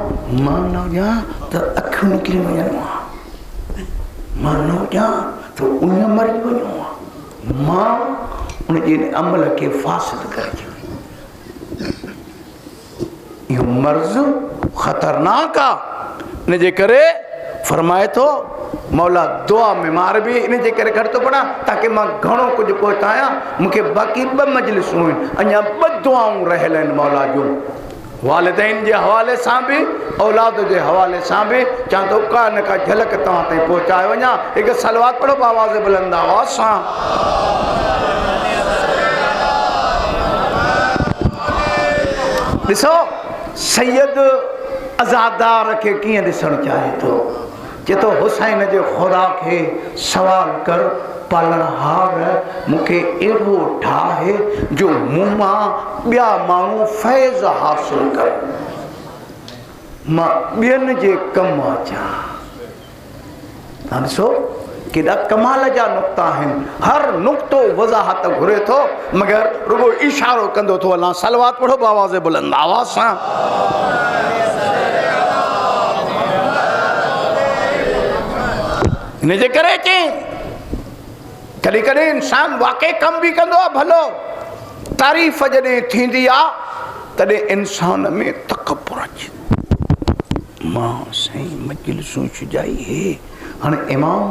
न हुजां त अखियूं निकिरी वञनि आहे, मां न हुजां त उन मरी वञो आहे, मां उनजे अमल खे फासिद करे। इहो मर्ज़ ख़तरनाक आहे। इन जे करे फरमाए थो मौला दुआ में मार बि इन जे करे घटि थो पढ़ां ताकी मां घणो कुझु पहुचायां। मूंखे बाक़ी 2 मजलिसूं आहिनि, अञा 2 दुआऊं रहियल आहिनि मौला जूं। वालिदैन जे हवाले सां बि औलाद जे हवाले सां बि चवां थो का न का झलक तव्हां ताईं पहुचाए वञा। हिकु सलवात पढ़ो आवाज़ बुलंद आवाज़ सां। ॾिसो सैयद अज़ादार खे कीअं ॾिसणु चाहे थो। चए थो हुसैन जे ख़ुदा खे सवाल कर, पालनहार मूंखे अहिड़ो ठाहे जो मूं मां ॿिया माण्हू फैज़ हासिल कर, मां ॿियनि जे कमु अचां। तव्हां ॾिसो केॾा कमाल जा नुक़्ता आहिनि। हर नुक़्तो वज़ाहत घुरे थो, मगर रुगो इशारो कंदो थो अलाह। सलवात पढ़ो आवाज़ बुलंद आवाज़ सां। इन जे करे चई कॾहिं कॾहिं इंसान वाक़ई कम बि कंदो आहे भलो, तारीफ़ जॾहिं थींदी आहे तॾहिं इंसान में तकब्बुर अचे। मां साईं मजलिसूं सुजाई हे हाणे इमाम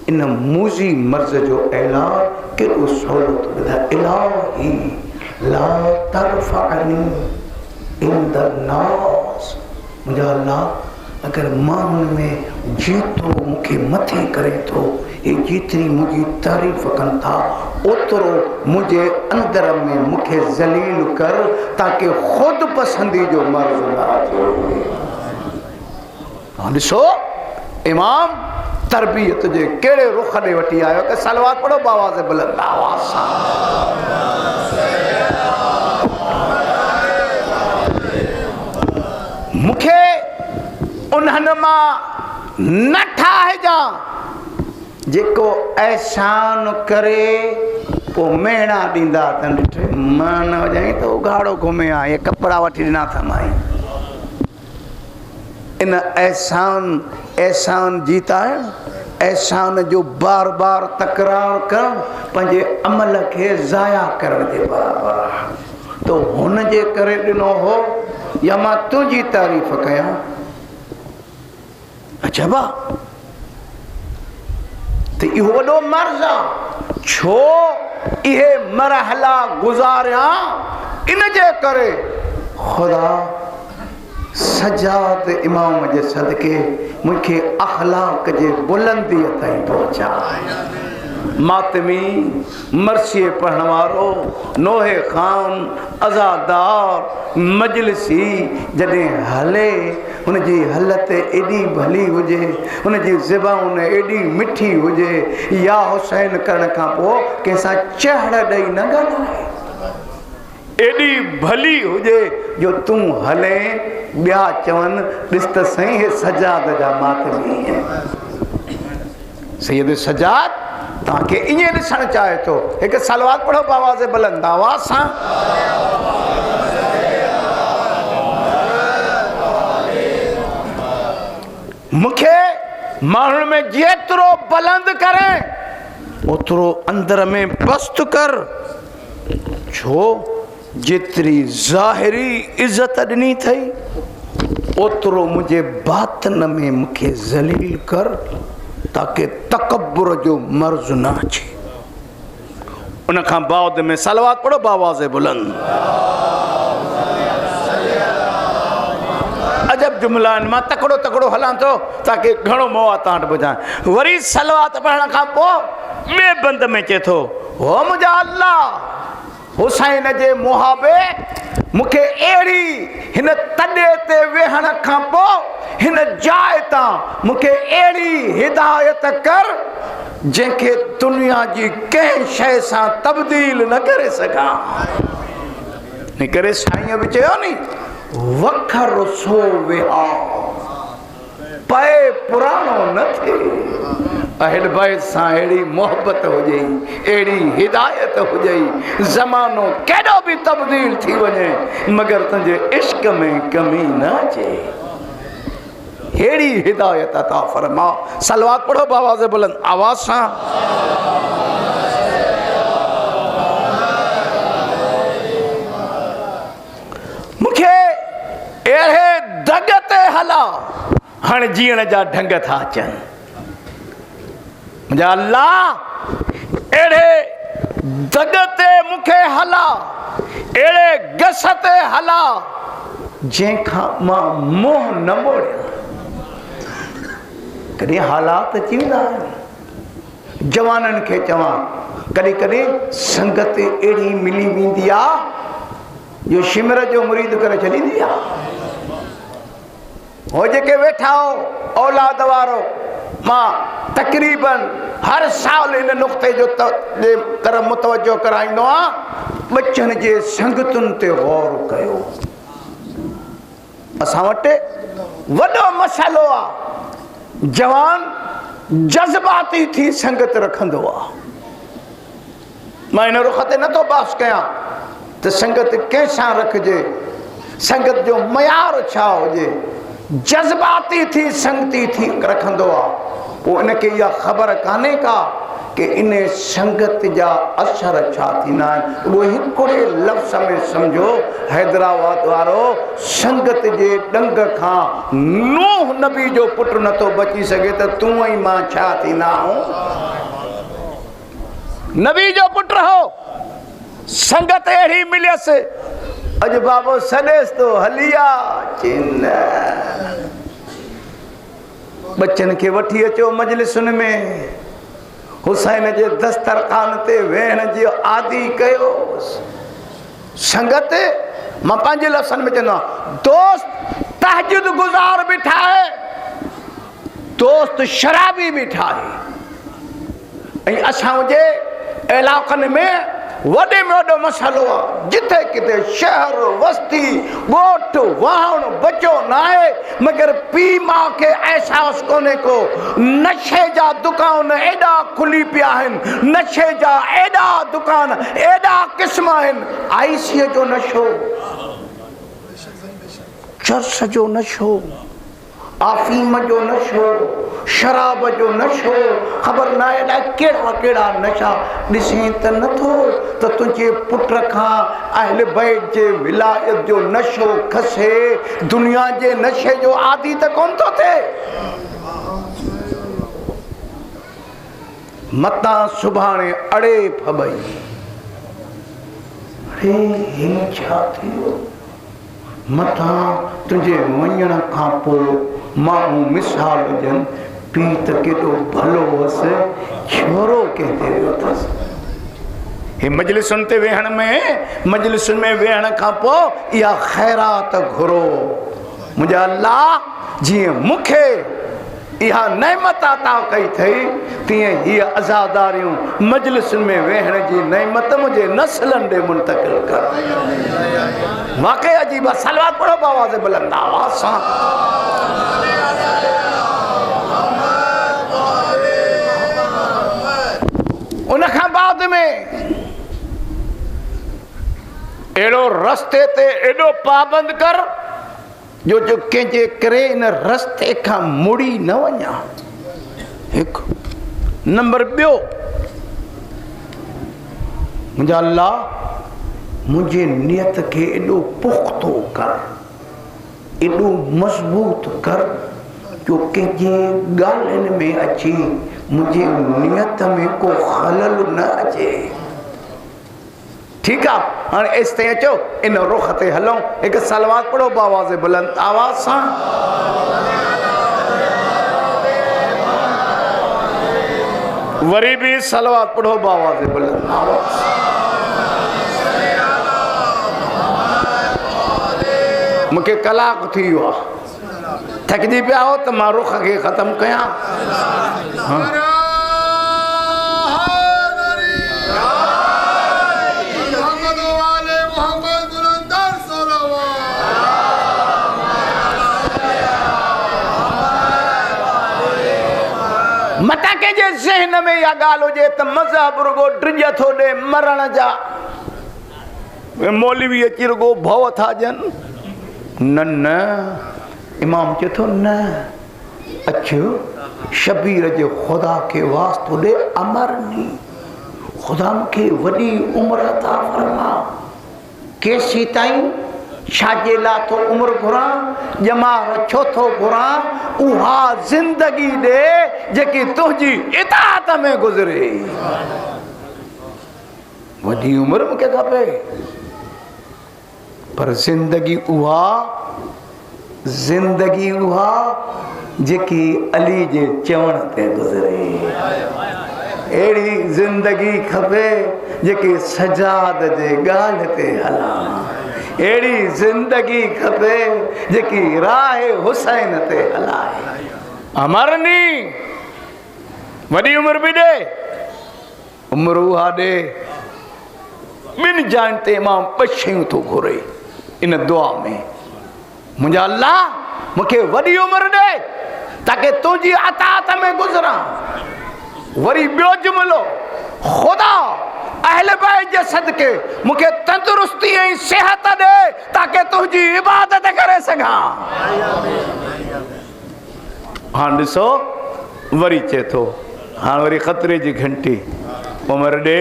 इन मूज़ी मर्ज़ जो ऐलान केॾो सहूलियत ॿुधाए। इलाही ला तरफ़अनी इंद नास, मुंहिंजा अल्लाह अगर माण्हुनि में जेतिरो मूंखे मथे करे थो, हे जेतिरी मुंहिंजी तारीफ़ कनि था, ओतिरो मुंहिंजे अंदर में मूंखे ज़लील कर ताकि ख़ुदि पसंदी जो मर्ज़ न अचे। ॾिसो इमाम तरबियत जे कहिड़े रुख ॾे वठी आयो कि सलवात पढ़ो आवाज़ बुलंद आवाज़ सां। मूंखे उन्हनि मां न ठाहिजां जेको एहसान करे पोइ मेणा ॾींदा अथनि। ॾिठे मां न हुजाई त उघाड़ो घुमे आहे, इहे कपिड़ा वठी ॾिना अथनि माई। इन एहसान जीता है, एहसान जो बार बार तकरार करण पंहिंजे अमल खे ज़ाया करण जे बराबर आहे। तो हुन जे करे ॾिनो हो या मां तुंहिंजी तारीफ़ कयां? अच्छा बा त इहो वॾो मर्ज़ आहे। छो इहे मरहला गुज़ारिया, इन जे करे ख़ुदा सजाद इमाम जे सदके मूंखे अखलाक जे बुलंदीअ ताईं पहुचाए। मातमी मरसीअ पढ़ण वारो नोहे खान अज़ादार मजलिसी जॾहिं हले, हुनजी हलत एॾी भली हुजे, हुनजी ज़बान एॾी मिठी हुजे, या हुसैन करण खां पोइ कंहिंसां चढ़ ॾेई न ॻाल्हाए, एॾी भली हुजे जो तूं हले ॿिया चवनि ॾिस त साईं हे सजाद जा मातमी सैयद सजाद तव्हांखे ईअं ॾिसणु चाहे थो। हिकु सलवात पढ़ो आवाज़ बुलंद आवाज़ सां। मूंखे माण्हुनि में जेतिरो बुलंद करे ओतिरो अंदर में पस्त कर। छो जेतिरी ज़ाहिरी इज़त ॾिनी अथई ओतिरो मुंहिंजे बातिन में मूंखे ज़लील कर ताकि तकब्बुर जो मर्ज़ न अचे। उन खां बाद में सलवात पढ़ो आवाज़ बुलंद। अजब जुमला आहिनि, मां तकड़ो तकड़ो हलां थो ताकि घणो मौआ तव्हां वटि ॿुधायां। वरी सलवात पढ़ण खां पोइ ॿिए बंद में चए थो, हो मुंहिंजा अल्लाह हुसैन जे मुहाबे मूंखे अहिड़ी हिन तॾे ते वेहण खां पोइ हिन जाइ तां मूंखे अहिड़ी हिदायत कर जंहिंखे दुनिया जी कंहिं शइ सां तब्दील न करे सघां। इन करे साईं बि चयो नी, वखर सो वेहा पए पुराणो न थिए। अहिल बैत सां अहिड़ी मोहबत हुजे, अहिड़ी हिदायत हुजे, ज़मानो केॾो बि तब्दील थी वञे मगर तुंहिंजे इश्क में कमी न अचे। अहिड़ी हिदायत अता फरमा। सलवात पढ़ो आवाज़ बुलंद आवाज़ सां। मूंखे अहिड़े दग ते हला हाणे जीअण जा ढंग था अचनि। मुंहिंजा अल्लाह अहिड़े दग ते मूंखे हला, अहिड़े गस ते हला जंहिंखां मां मोह न मोड़ियां। कॾहिं हालात अची वेंदा आहिनि, जवाननि खे चवां कॾहिं कॾहिं संगत अहिड़ी मिली वेंदी आहे जो शिमर जो मुरीद करे छॾींदी आहे। हो जेके वेठा हो औलाद वारो, मां तक़रीबन हर साल इन नुक़्ते जो तरफ़ मुतवजो कराईंदो आहियां, बचनि जे संगतुनि ते गौर कयो। असां वटि वॾो मसइलो आहे, जवान जज्बाती थी संगत रखंदो आ। मैं इन रुख ते नथो बास कयां त संगत कंहिंसां रखिजे, संगत जो मयार छा हुजे। जज्बाती थी संगती थी रखंदो आ, पोइ इनखे इहा ख़बर कान्हे का कि इन संगत जा असर छा थींदा आहिनि। उहो हिकिड़े लफ़्ज़ में सम्झो, हैदराबाद वारो संगत जे डंग खां नूह नबी जो पुटु नथो बची सघे त तूं ऐं मां छा थींदा आहियूं। नबी जो पुटु हो, संगत अहिड़ी मिलियसि, अॼु बाबो सॾेसि तो हलिया चिन बच्चन खे वठी अचो मजलिसुनि में, हुसैन जे दस्तरखान ते वेहण जो आदि कयो। संगत मां पंहिंजे लफ़्ज़नि में चवंदो आहियां, दोस्त तहजुद गुज़ार बीठा है, दोस्त शराबी बीठा है। ऐं असां जे इलाक़नि में वॾे में वॾो मसइलो आहे, जिथे किथे शहर वस्ती ॻोठ वाहण बचो न आहे, मगर पीउ माउ खे अहसासु कोन्हे को। नशे जा दुकान एॾा खुली पिया आहिनि, नशे जा एॾा दुकान एॾा क़िस्म आहिनि। आईसीअ जो नशो, चर्स जो नशो, आफीम जो नशो, शराब जो नशो, ख़बर न आहे कहिड़ा कहिड़ा नशा। ॾिसे त नथो त तुंहिंजे पुट खां अहल बैत जे विलायत जो नशो खसे, दुनिया जे नशे जो आदि त कोन थो थिए। मतां सुभाणे अड़े फबई, अरे हे छा थियो। मथां तुंहिंजे वञण खां पोइ माण्हू मिसाल ॾियनि, पीउ त केॾो भलो हुअसि, छोरो कंहिंते वियो अथसि। हे मजलिसुनि ते वेहण में, मजलिसुनि में वेहण खां पोइ इहा ख़ैरात घुरो। मुंहिंजा अल्लाह जीअं मूंखे इहा नेमत अता कई अथई, तीअं हीअ अज़ादारियूं मजलिसुनि में वेहण जी नेमत मुंहिंजे नस्लनि ॾे मुंतक़िल कर। वाक़ई अजीब आहे। सलवात पढ़ो आवाज़ बुलंद आवाज़ सां। उन खां बाद में अहिड़ो रस्ते ते एॾो पाबंद कर जो कंहिंजे करे इन रस्ते खां मुड़ी न वञा। हिकु नंबर ॿियो, मुंहिंजा अल्लाह मुंहिंजे नियत खे एॾो पुख़्तो कर, एॾो मज़बूत कर जो कंहिंजे ॻाल्हियुनि में अची मुंहिंजे नियत में को ख़लल न अचे। ठीकु आहे, हाणे एसि ताईं अचो इन रुख ते हलूं। हिकु सलवात पढ़ो आवाज़ बुलंद आवाज़ सां। वरी भी सलवात पढ़ो आवाज़ बुलंद आवाज़ सां। मूंखे कलाक थी वियो आहे, थकिजी पिया हो त मां रुख खे ख़तमु कयां। मता कंहिंजे ज़हन में इहा ॻाल्हि हुजे त मज़हब रुगो ड्रिज थो ॾे मरण जा, मौलवी अची रुगो भव था ॾियनि। न न, इमाम चए थो न, अचो शबीर जे ख़ुदा खे वास्तो ॾे अमरनी, ख़ुदा मूंखे वॾी उमिरि अता फरमा। केसी ताईं छाजे लाइ थो उमिरि घुरां, ॼमार छो थो घुरां, उहा ज़िंदगी ॾे जेकी तुंहिंजी इताअत में गुज़रे। वॾी उमिरि मूंखे खपे, पर ज़िंदगी उहा जेकी अली जे चवण ते गुज़रे। अहिड़ी ज़िंदगी खपे जेकी सजाद जे ॻाल्हि ते हलां, अहिड़ी ज़िंदगी खपे जेकी राह हुसैन ते हलाए। अमरनी वॾी उमिरि बि ॾे, उमिरि उहा ॾे। ॿिनि जाइनि ते मां ॿ शयूं थो घुरे इन दुआ में। मुंहिंजा अल्लाह मूंखे वॾी उमिरि ॾे, ताकि तुझी अतात में गुजरा। वरी ॿियो जुमिलो, खुदा अहल बैत जे सदके मूंखे तंदुरुस्ती ऐं सिहत ॾे ताकि तुंहिंजी इबादत करे सघां। हाणे ॾिसो वरी चए थो, हाणे वरी ख़तरे जी घंटी, उमिरि ॾे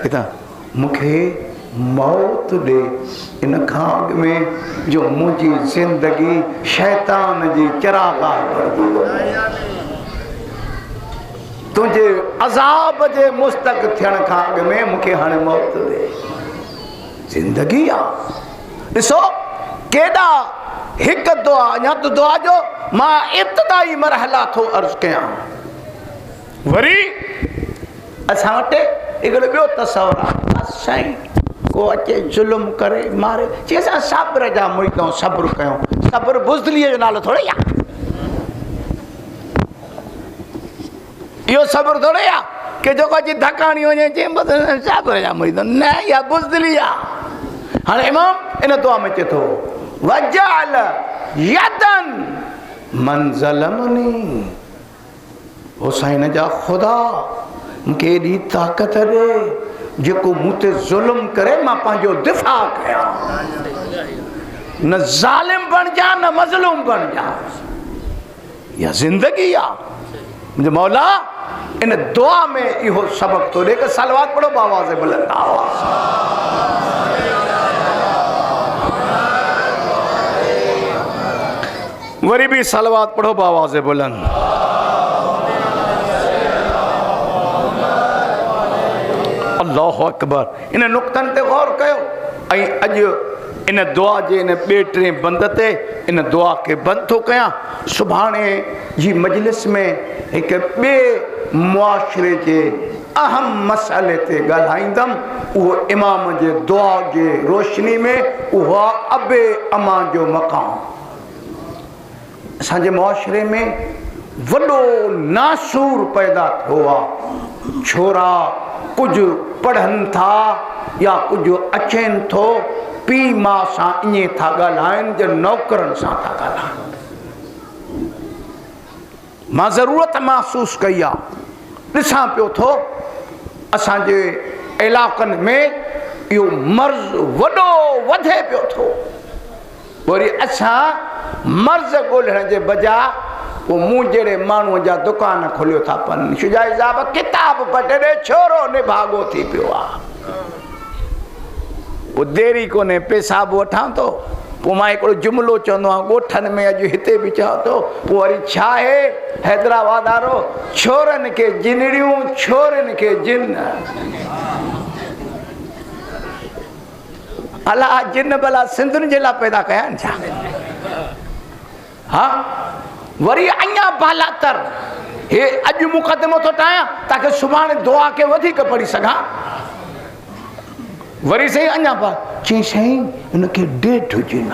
हितां मूंखे मौत ॾे इन खां अॻु में जो मुंहिंजी ज़िंदगी शैतान जी चरागाह बणिजी वञे। तुंहिंजे अज़ाब जे मुस्तक थियण खां अॻु में मूंखे हाणे मौत ॾे। ज़िंदगी आहे। ॾिसो केॾा हिकु दुआ, या त दुआ जो मां इब्तिदाई मरहला थो अर्ज़ कयां। वरी असां वटि हिकिड़ो ॿियो तसवर आहे, साईं को अचे ज़ुल्म करे मारे, चई असां सब्र जा मुरीद आहियूं, सब्र कयूं। सब्र बुज़दिलीअ जो नालो थोड़ी आहे, इहो सब्र थोड़ी आहे कि जेको अची धकाणी वञे चई सब्र जा मुरीद, न इहा बुज़दिली आहे। हाणे इमाम इन दुआ में चए थो वजअल यदन मन ज़लमनी, हुसैन जा ख़ुदा मूंखे एॾी ताक़त ॾे जेको मूं ते ज़ुल्म करे मां पंहिंजो दिफ़ा कयां। न ज़ालिम बणिजा न मज़लूम बणिजा, इहा ज़िंदगी आहे। मुंहिंजो मौला इन दुआ में इहो सबक़ थो ॾे कि सलवात पढ़ो आवाज़ बुलंद आवाज़। वरी भी सलवात पढ़ो आवाज़ बुलंद। अल्लाहु अकबर। इन नुक़्तनि ते गौर कयो ऐं अॼु इन दुआ जे इन ॿिए टे बंद ते इन दुआ खे बंदि थो कयां। सुभाणे जी मजलिस में हिकु ॿिए मुआशिरे जे अहम मसइले ते ॻाल्हाईंदमि। उहो इमाम जे दुआ जे रोशनी में उहा अबे अमा जो मक़ाम। असांजे मुआशिरे में वॾो नासूर पैदा थियो आहे। छोरा कुझु पढ़नि था या कुझु अचनि थो, पीउ माउ सां ईअं था ॻाल्हाइनि जो नौकरनि सां था ॻाल्हाइनि। मां ज़रूरत महसूस कई आहे, ॾिसां पियो थो असांजे इलाइक़नि में इहो मर्ज़ वॾो वधे पियो थो। वरी असां मर्ज़ ॻोल्हण जे बजाय पोइ मूं जहिड़े माण्हूअ जा दुकान खोलियो था पवनि। शुजाई साहब किताब पटे छोरो निभागो थी पियो आहे, पोइ देरी कोन्हे पेशाब वठां थो। पोइ मां हिकिड़ो जुमिलो चवंदो आहियां ॻोठनि में, अॼु हिते बि चवां थो, पोइ वरी छा आहे हैदराबाद वारो, छोरनि खे जिनड़ियूं छोरनि खे जिन। अला जिन भला सिंधुनि जे लाइ पैदा कया आहिनि छा? हा वरी अञा बालातर हे अॼु मुक़दमो थो ठाहियां ताकि सुभाणे दुआ खे वधीक पढ़ी सघां। वरी साईं अञा पा चई साईं हिनखे डेट हुजे न,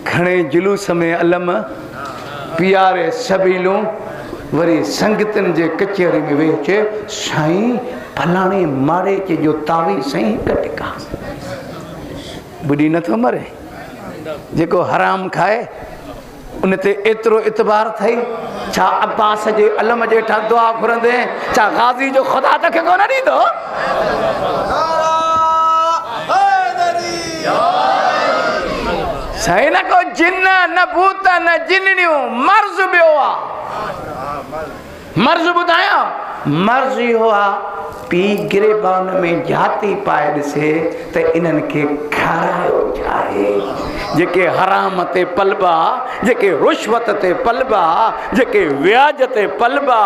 खणे जुलूस में अलम पियारे सबीलूं। वरी संगतनि जे कचहरी में वेही चए साईं फलाणे मारे चे जो तावी साईं कटिका बुढ़ी नथो मरे, जेको हराम खाए उन ते एतिरो इतबार थई। छा अब्बास जे अलम जे हेठां दुआ घुरंदे छा गाज़ी जो ख़ुदा तोखे कोन ॾींदो? साईं न को जिन न भूत न जिनड़ियूं, मर्ज़ ॿियो आहे। मर्ज़ ॿुधायां, मर्ज़ इहो आहे पी गिरेबान में जाती पाए ॾिसे त इन्हनि खे खारायो चाहे। जेके हराम ते पलबा, जेके रुश्वत ते पलबा, जेके व्याज ते पलबा,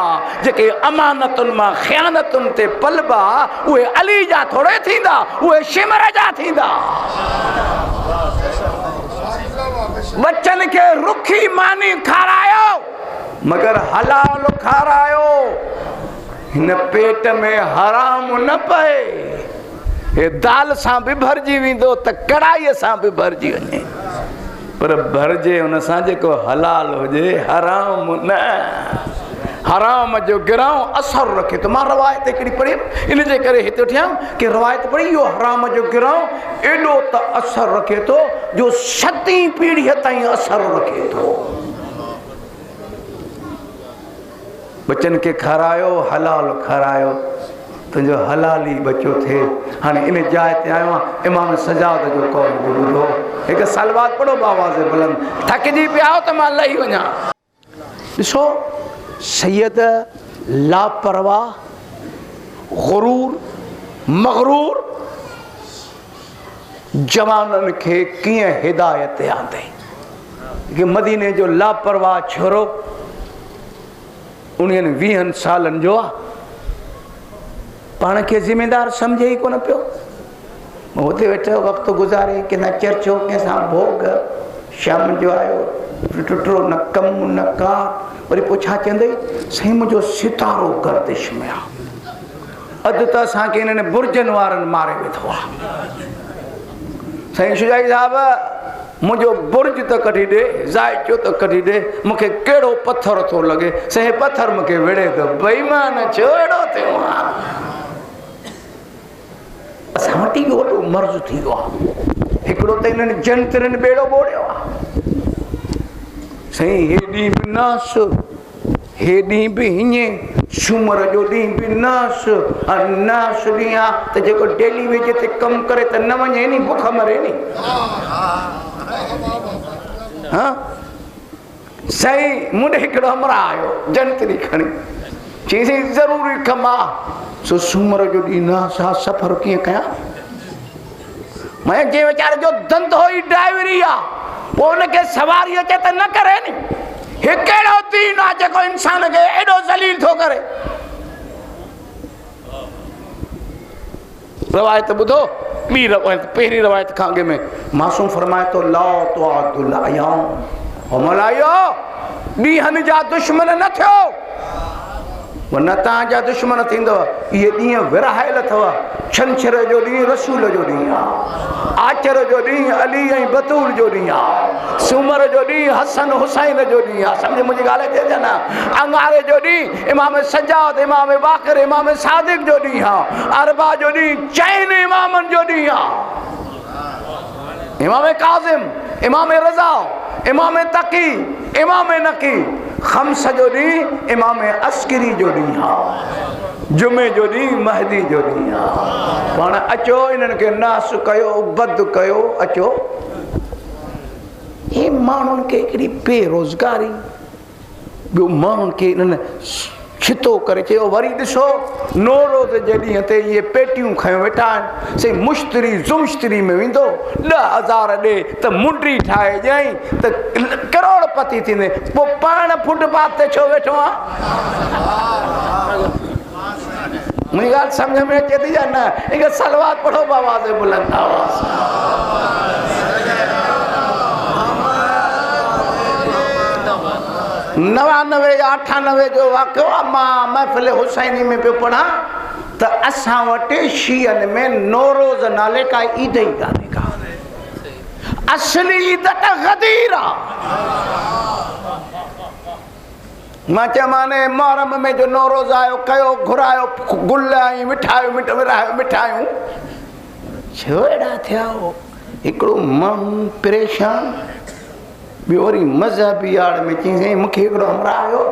जेके अमानतुनि मां ख़यानतुनि ते पलबा, उहे अली जा थोड़े थींदा, उहे शिमर जा थींदा। बच्चन खे रुखी मानी खारायो मगर हलाल खारायो। हिन पेट में हराम न पए। हे दाल सां बि भरिजी वेंदो त कढ़ाईअ सां बि भरिजी वञे, पर भरिजे हुन सां जेको हलाल हुजे, हराम न। हराम जो गिराओ असर रखे तो मां रवायत हिकिड़ी पढ़ी इन जे करे हिते थियां कि रवायत पढ़ी इहो हराम जो गिराओ एॾो त असर रखे थो जो 7वीं पीढ़ीअ ताईं असर रखे थो। बच्चन के खारायो हलाल खारायो तुंहिंजो हलाल ई बचो थे। हाणे इन जाइ ते आयो आहियां इमाम सजाद जो कौल ॿुधो हिकु सलवात पढ़ो बावाज़ बुलंद थकिजी पिया आहियो त मां लही वञा। ॾिसो सैयद लापरवाह गुरूर मगरूर जवाननि खे कीअं हिदायत आंदई कि मदीने जो लापरवाह छोरो 19-20 सालनि जो आहे पाण खे ज़िम्मेदार सम्झे ई कोन पियो। हुते वेठो वक़्तु गुज़ारे कि न चर्चो कंहिंसां भोग शाम जो आयो टुटो न कमु न कार वरी पोइ छा चवंदई साईं मुंहिंजो सितारो गर्दिश में आहे अधु त असांखे इन्हनि बुर्जनि वारनि मारे वेठो आहे। साईं शुजाई साहिबु मुंहिंजो बुर्ज त कढी ॾे ज़ाइचो त कढी ॾे मूंखे कहिड़ो पथर थो लॻे साईं पथर मूंखे विढ़े थो बेईमान छो अहिड़ो थियो आहे। असां वटि इहो वॾो मर्ज़ थी वियो आहे हिकिड़ो त इन्हनि जंतरनि ॿेड़ो ॿोड़ियो आहे साईं हे ॾींहुं बि नास हे ॾींहुं बि हीअं सूमर जो ॾींहुं बि नास नास ॾींहुं आहे त जेको डेली वेज ते कमु करे त न वञे नी बुख मरे नी। हा साईं मुंडे हिकिड़ो हमरा आयो जंतरी खणी चई साईं ज़रूरी कमु आहे सो सूमर जो ॾींहुं नास आहे सफ़र कीअं कयां। मैं जे वीचारे जो धंधो ई ड्राइवरी आहे पोइ उनखे सवारी अचे त न करे नी। हे कहिड़ो दीन आहे जेको इंसान खे एॾो ज़लील थो करे। रवायत ॿुधो ॿी रवायत पहिरीं रवायत खां अॻे में मासूम फरमाए थो ला तो आदुल अयाम हो मलायो ॾींहंनि जा दुश्मन न थियो न तव्हांजा दुश्मन थींदव। इहे ॾींहं विरहायल अथव छंछर जो ॾींहुं रसूल जो ॾींहुं आहे आचर जो ॾींहुं अली ऐं बतूल जो ॾींहुं आहे सूमर जो ॾींहुं हसन हुसैन जो ॾींहुं आहे सम्झ मुंहिंजी ॻाल्हि अचे न अंगारे जो ॾींहुं इमाम सजाद इमाम बाकर इमाम सादिक जो ॾींहुं आहे अरबा जो ॾींहुं 4 इमामनि जो ॾींहुं आहे इमाम काज़िम इमाम रज़ा इमाम तकी इमाम नकी खम्स जो ॾींहुं इमाम अस्करी जो ॾींहुं आहे जुमे जो ॾींहुं महदी जो ॾींहुं आहे। पाण अचो इन्हनि खे नास कयो बद कयो अचो। हे माण्हुनि खे हिकिड़ी बेरोज़गारी ॿियो माण्हुनि खे इन्हनि छितो करे चयो वरी ॾिसो नौरोज़ जे ॾींहं ते इहे पेटियूं खयो वेठा आहिनि साईं मुश्तरी ज़ुमश्तरी में वेंदो 10,000 ॾे त मुंडी ठाहे ॾियईं त करोड़पति थींदे पोइ पाण फुटपाथ ते छो वेठो आहे। मुंहिंजी ॻाल्हि सम्झ में अचे थी या न हिकु सलवात पढ़ो बावाज़ बुलंद आवाज़ 99 या 98 जो वाक़ियो आहे मां महफ़िल हुसैनी में पियो पढ़ा त असां वटि शीयनि में नौरोज़ नाले का ईद ई कान्हे का असली ईद त गदीर आहे। मां चयोमांइ मुहर्रम में जो नौरोज़ आयो कयो घुरायो गुल ऐं मिठायूं विरायो मिठायूं छो अहिड़ा थिया हो। हिकिड़ो माण्हू परेशान ॿियो वरी मज़हबी आड़ में चई साईं मूंखे हिकिड़ो हमरा आयो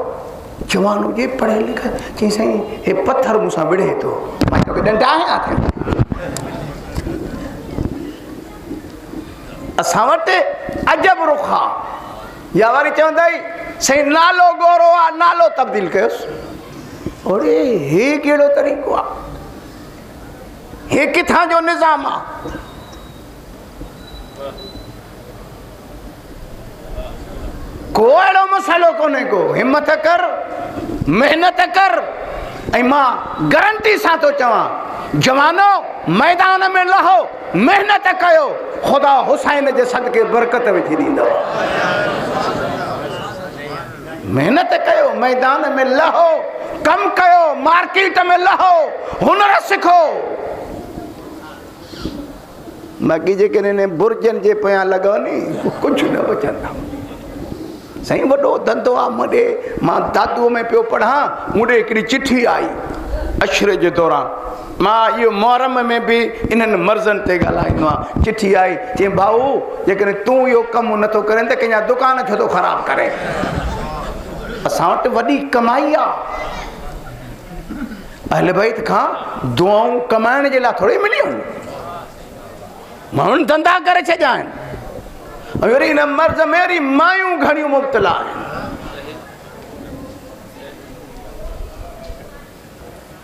जवान हुजे पढ़े लिखे चई साईं हे पथर मूंसां विढ़े थो मां तोखे ॾंडायां थो। असां वटि अजब रुख आहे या वरी चवंदई साईं नालो गोरो आहे नालो तब्दील कयोसि अरे हे कहिड़ो तरीक़ो आहे हे किथां जो निज़ाम आहे। को अहिड़ो मसालो कोन्हे को हिम्मत कर मेहनत कर ऐं मां गारंटी सां थो चवां जवानो मैदान में लहो मेहनत कयो ख़ुदा हुसैन जे सदके बरकत विझी ॾींदव। मेहनत कयो मैदान में लहो कम कयो मार्केट में लहो हुनर सिखो। बाक़ी जेके बुर्जनि जे पोयां लॻो नी कुझु न बचंदा साईं वॾो धंधो आहे मुॾे मां दादूअ में पियो पढ़ां मुॾे हिकिड़ी चिठी आई अशरे जे दौरान मां इहो मुहर्रम में बि इन्हनि मर्ज़नि ते ॻाल्हाईंदो आहियां चिठी आई चई भाऊ जेकॾहिं तूं इहो कमु नथो करे त कंहिंजा दुकान छो थो ख़राबु करे असां वटि वॾी कमाई आहे अहल बैत खां दुआऊं कमाइण जे लाइ थोरी मिलियूं माण्हुनि धंधा करे छॾिया आहिनि ऐं वरी हिन मर्ज़ में वरी मायूं घणियूं मुब्तला आहिनि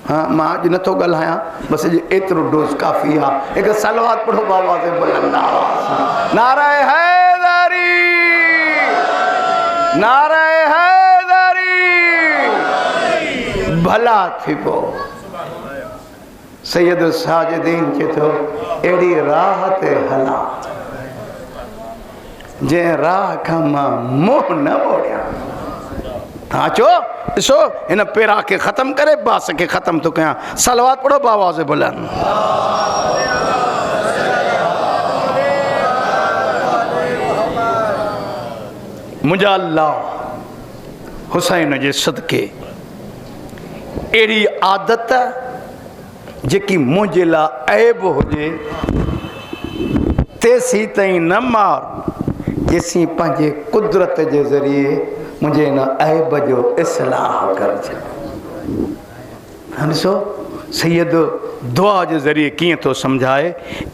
हाँ मां अॼु नथो ॻाल्हायां बसि अॼु एतिरो डोज़ काफ़ी आहे हिकु सलवात पढ़ो बाबा से बुलंद आवाज़ नारे हैदरी नारे हैदरी भला थी पोइ सैयद साजिदीन चए थो अहिड़ी राह ते हलां जंहिं राह खां मां मुंहुं न मोड़ियां हाँ चो ॾिसो हिन पेरा खे ख़तमु करे बास खे ख़तमु थो कयां सलवात पढ़ो बाबा से बुलंद मुंहिंजा अल्लाह हुसैन जे सदके अहिड़ी आदत जेकी मुंहिंजे लाइ ऐब हुजे तेसी ताईं न मार जेसी पंहिंजे कुदरत जे ज़रिए मुंहिंजे हिन ऐब जो इस्लाह करजे ॾिसो सैयद दुआ जे ज़रिए कीअं थो सम्झाए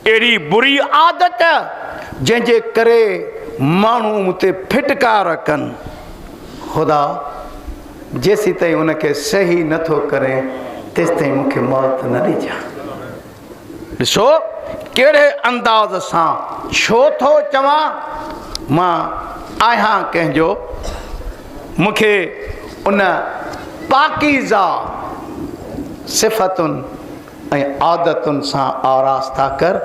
अहिड़ी बुरी आदत जंहिंजे करे माण्हू मूं ते फिटकार कनि ख़ुदा जेसी ताईं उनखे सही नथो करे तेसि ताईं मूंखे मौत न ॾिजां ॾिसो कहिड़े अंदाज़ सां छो थो चवां मां आहियां कंहिंजो मूंखे उन पाकीज़ा सिफ़तुनि ऐं आदतुनि सां आरास्ता कर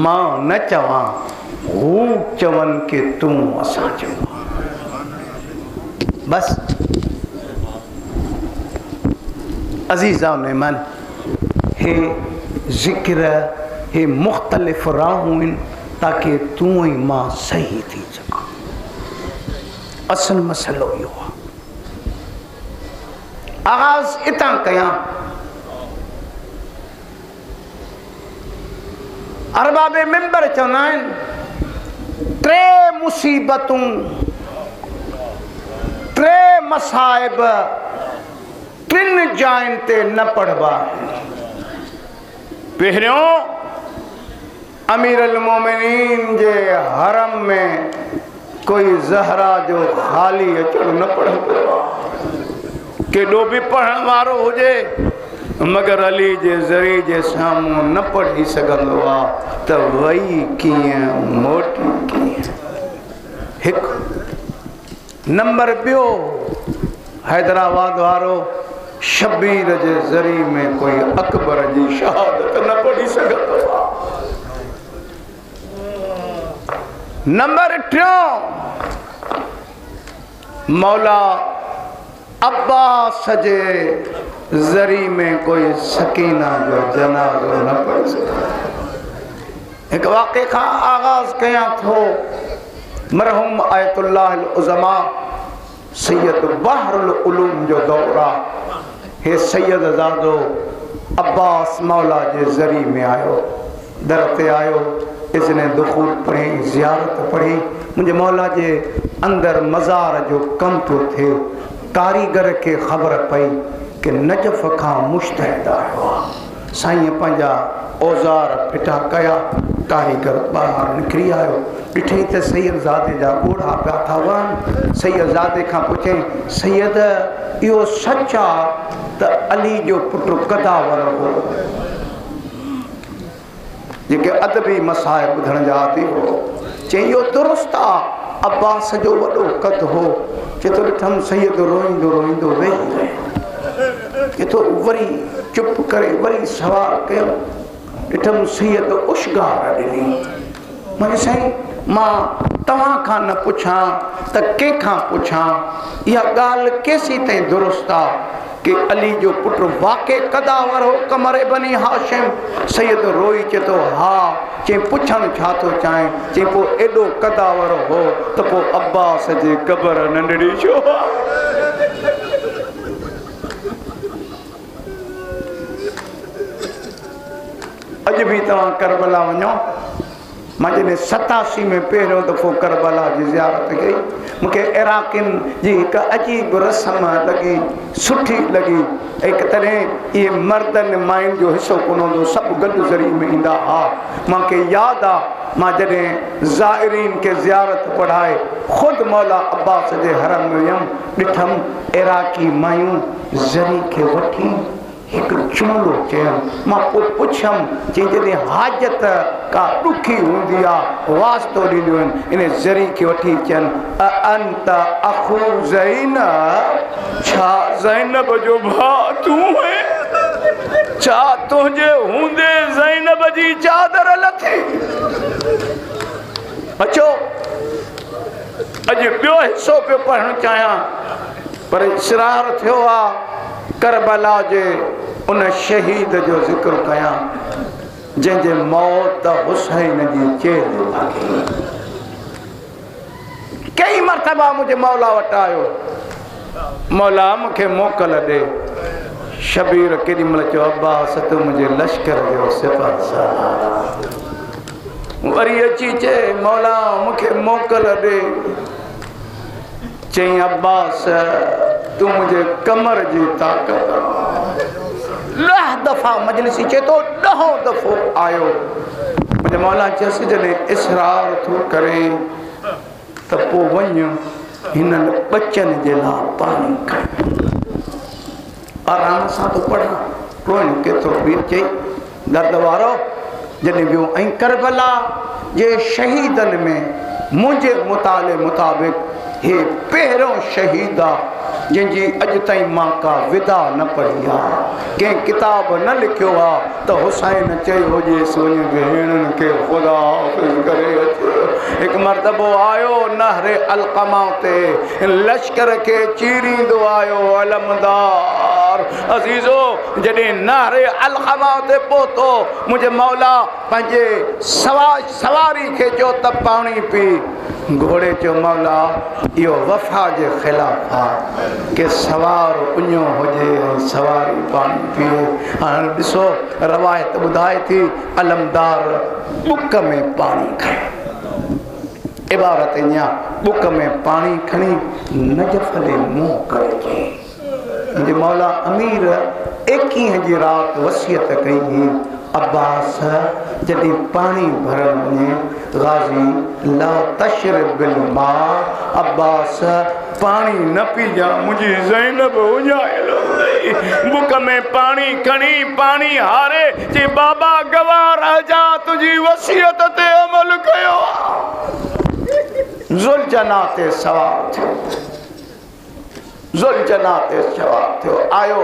मां न चवां हू चवनि कि तूं असां चऊं बसि अज़ीज़ा नेमन हे ज़िक्र हे मुख़्तलिफ़ राहूं आहिनि ताकि तूं ऐं मां सही थी सघां असल मसलो इहो आहे आगाज़ इतां कयां अरबाबे मिंबर चवंदा आहिनि टे मुसीबतूं टे मसाइब टिन जायुनि ते न पढ़बा पहिरियों अमीर अल मोमिनीन जे हरम में कोई ज़हरा जो खाली अचणु न पढ़ंदो आहे केॾो बि पढ़ण वारो हुजे मगर अली जे ज़रिए जे साम्हूं न पढ़ी सघंदो आहे त वई कीअं मोटी कीअं हिकु नंबर ॿियो हैदराबाद वारो शबीर जे ज़रिए में कोई अकबर जी शहादत न पढ़ी सघंदो आहे नंबर टियों मौला अब्बास जे ज़रिए में कोई सकीना जो जनाज़ो न पढ़ी सघंदो हिकु वाक़े खां आगाज़ कयां थो मरहूम आयतुल्लाह उज़मा सैयद बहरुल उलूम जो दौर आहे हे सैयद ज़ादो अब्बास मौला जे ज़रिए में आयो दर ते आयो इज़्ने दुख़ूल पढ़ी ज़ियारत पढ़ी मुंहिंजे मौला जे अंदरि मज़ार जो कमु थो थिए कारीगर खे ख़बर पई कि नजफ़ खां मुश्तहिद आयो आहे साईं पंहिंजा औज़ार फिटा कया कारीगर ॿाहिरि निकिरी आयो ॾिठई त सैयद ज़ादे जा ॻोढ़ा पिया था वहनि सैयद ज़ादे खां पुछई सैयद इहो सच आहे त अली जो पुटु कदावर हो जेके अदबी मसाइब ॿुधण जा आदी हो चई इहो दुरुस्त आहे अब्बास जो वॾो कद हो चए थो ॾिठमि सैयद रोईंदो रोईंदो वेही रहे चए थो वरी चुप करे वरी सवाल कयो ॾिठमि सैयद उशगार ॾिनी मुंहिंजे साईं मां तव्हां खां न पुछां त कंहिंखां पुछां इहा ॻाल्हि केसी ताईं दुरुस्त आहे कि अली जो पुटु वाक़ई कदावर हो कमरे बनी हाशिम। सैयद रोई चए थो हा, चई पुछणु छा थो चाहे, चई पोइ एॾो कदावर हो त पोइ अब्बास जे क़बर नंढड़ी छो आहे। अॼु बि तव्हां करबला वञो, मां जॾहिं 87 में पहिरियों दफ़ो करबला जी ज़ियारत कई, मूंखे इराक़िन जी हिकु अजीब रस्म लॻी, सुठी लॻी। हिकु तरह इहे मर्दनि मायुनि जो हिसो कोन हूंदो, सभु गॾु ज़रिए में ईंदा हा। मूंखे यादि आहे मां जॾहिं ज़ाइरीन खे ज़ियारत पढ़ाए ख़ुदि मौला अब्बास जे हरम में वियुमि, ॾिठमि इराक़ी मायूं ज़री खे वठी हिकु जुमिलो चयनि। मां पोइ पुछियमि, चई जॾहिं हाजत का ॾुखी हूंदी आहे वास्तो ॾींदियूं आहिनि, इन ज़री खे वठी चयनि अंत अखू ज़ैनब, छा ज़ैनब जो भाउ तूं है, छा तुंहिंजे हूंदे ज़ैनब जी चादर लथी। अचो अॼु ॿियो हिसो पियो पढ़णु चाहियां, पर इसरार थियो आहे करबला जे उन शहीद जो ज़िक्र कयां जंहिंजे मौत हुसैन जी चेल लॻी। कई मरतबा मुंहिंजे मौला वटि आयो, मौला मूंखे मोकल ॾे। शबीर केॾी महिल चयो अब्बास तूं मुंहिंजे लश्कर जो सिपाही सालार, वरी अची चए मौला मूंखे मोकल ॾे। चई अब्बास तूं मुंहिंजे कमर जी ताक़त। 10 दफ़ा मजलिसी चए थो 10 दफ़ो आयो। मुंहिंजे मौला चयसि जॾहिं इसरार थो करे त पोइ वञ हिननि बचनि जे लाइ पाणी खण। आराम सां थो पढ़ां, कोई न केतिरो बि अचे दर्द वारो। जॾहिं वियो ऐं करबला जे शहीदनि में मुंहिंजे मुताले मुताबिक़ हे पहिरियों शहीद आहे जंहिंजी अॼु ताईं मां का विदा न पढ़ी आहे। कंहिं किताब न लिखियो आहे त हुसैन चयो हुजेसि वञ भेणनि खे ख़ुदा हाफ़िज़ करे अच। हिकु मर्तबो आयो नहरे अलक़मा ते लश्कर खे चीरींदो आयो अलमदार। अज़ीज़ो जॾहिं नहरे अलक़मा ते पहुतो, मुंहिंजे मौला पंहिंजे सवारी खे चयो त पाणी पी। घोड़े चयो मौला इहो वफ़ा जे ख़िलाफ़ आहे कि सवार उञो हुजे ऐं सवारी पाणी पीए। हाणे ॾिसो रवायत ॿुधाए थी अलमदार बुक में पाणी खणे, इबारत ईअं बुक में पाणी खणी नजफ़ ॾे मुंहुं करे। मुंहिंजे मौला अमीर 21 जी राति वसियत कई हुई अब्बास जॾहिं पाणी भरण वञे गाज़ी ला तशरब बिल मा, अब्बास पाणी न पीजा मुंहिंजी ज़ैनब उजायल बुक में पाणी खणी पाणी हारे चई बाबा गवाह राजा तुंहिंजी वसियत ते अमल कयो। ज़ुलजना ते सवार थियो, ज़ुलजना ते सवार थियो। आयो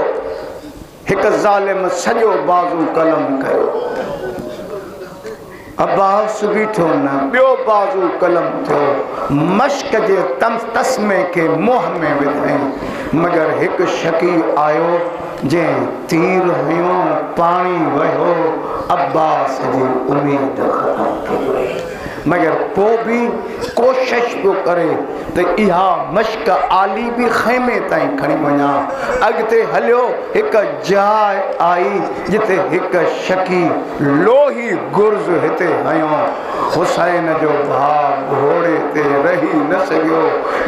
हिकु ज़ालिम सॼो बाज़ू कलम कयो, अब्बास बीठो न, ॿियो बाज़ू कलम थियो, मश्क जे तस्मे खे मुंहं में विधाईं। मगर हिकु शकी आयो जंहिं तीर हुयो पाणी वहियो, अब्बास जी उमेद ख़तम थी वई। मगर पोइ बि कोशिशि पियो करे त इहा मश्क आली बि ख़ैमे ताईं खणी वञा। अॻिते हलियो, हिकु जाइ आई जिते हिकु शकी लोही गुर्ज़ हिते हयो। हुसैन जो भाउ घोड़े ते रही न सघियो,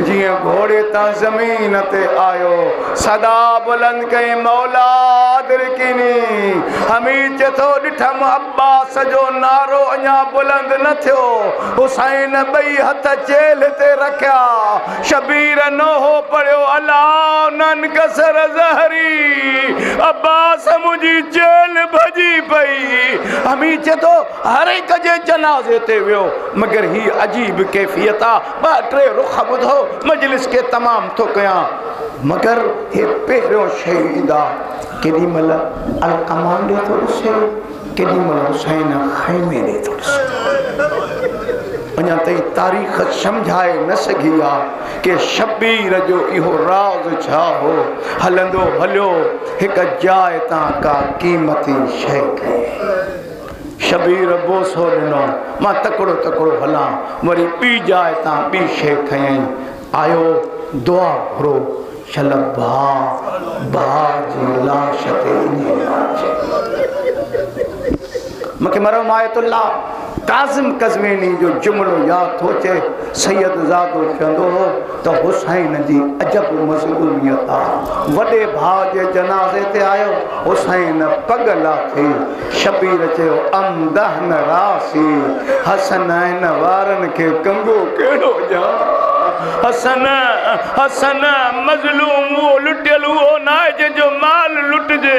जीअं घोड़े तां ज़मीन ते आयो सदा बुलंद कई मौला अदरिकिनी। हमीद चए थो ॾिठमि अब्बास जो नारो अञा बुलंद न थियो। हुसैन ॿई हथ चेल ते रखिया, शबीर नोहो पढ़ियो अल्लाह नन कसर ज़हरी। अब्बास मुंहिंजी चेल भॼी पई। हमीद चए थो हर हिक जे जनाज़े ते वियो, मगर ही अजीब कैफ़ियत आहे। 2-3 रुख ॿुधो, मजलिस खे तमामु थो कयां, मगर हे पहिरियों शहीद आहे। केॾी महिल अलक़मा ॾे थो ॾिसे, केॾी महिल हुसैन ख़ैमे ॾे थो ॾिसे। अञा ताईं तारीख़ सम्झाए न सघी आहे कि शबीर जो इहो राज़ छा हो। हलंदो हलियो हिकु जाइ तां का क़ीमती शइ खई। शबीर बोसो ॾिनो, मां तकिड़ो तकिड़ो हलां, वरी ॿी जाइ तां ॿी शइ खयईं। आयो दुआ घुरो, चल भाउ जी लाश ते मूंखे मरहम आयतुल्ला काज़िम कज़वीनी जो जुमिलो यादि थो अचे। सैयद ज़ादो चवंदो हो त हुसैन जी अजब मज़लूमियत आहे। वॾे भाउ जे जनाज़े ते आयो, हुसैन पगला थी। शबीर चयो अमदहन रासी, हसन हिन वारनि खे कंगो कहिड़ो ॼाण। हसन हसन मज़लूम उहो लुटियल उहो न आहे जंहिंजो माल लुटिजे।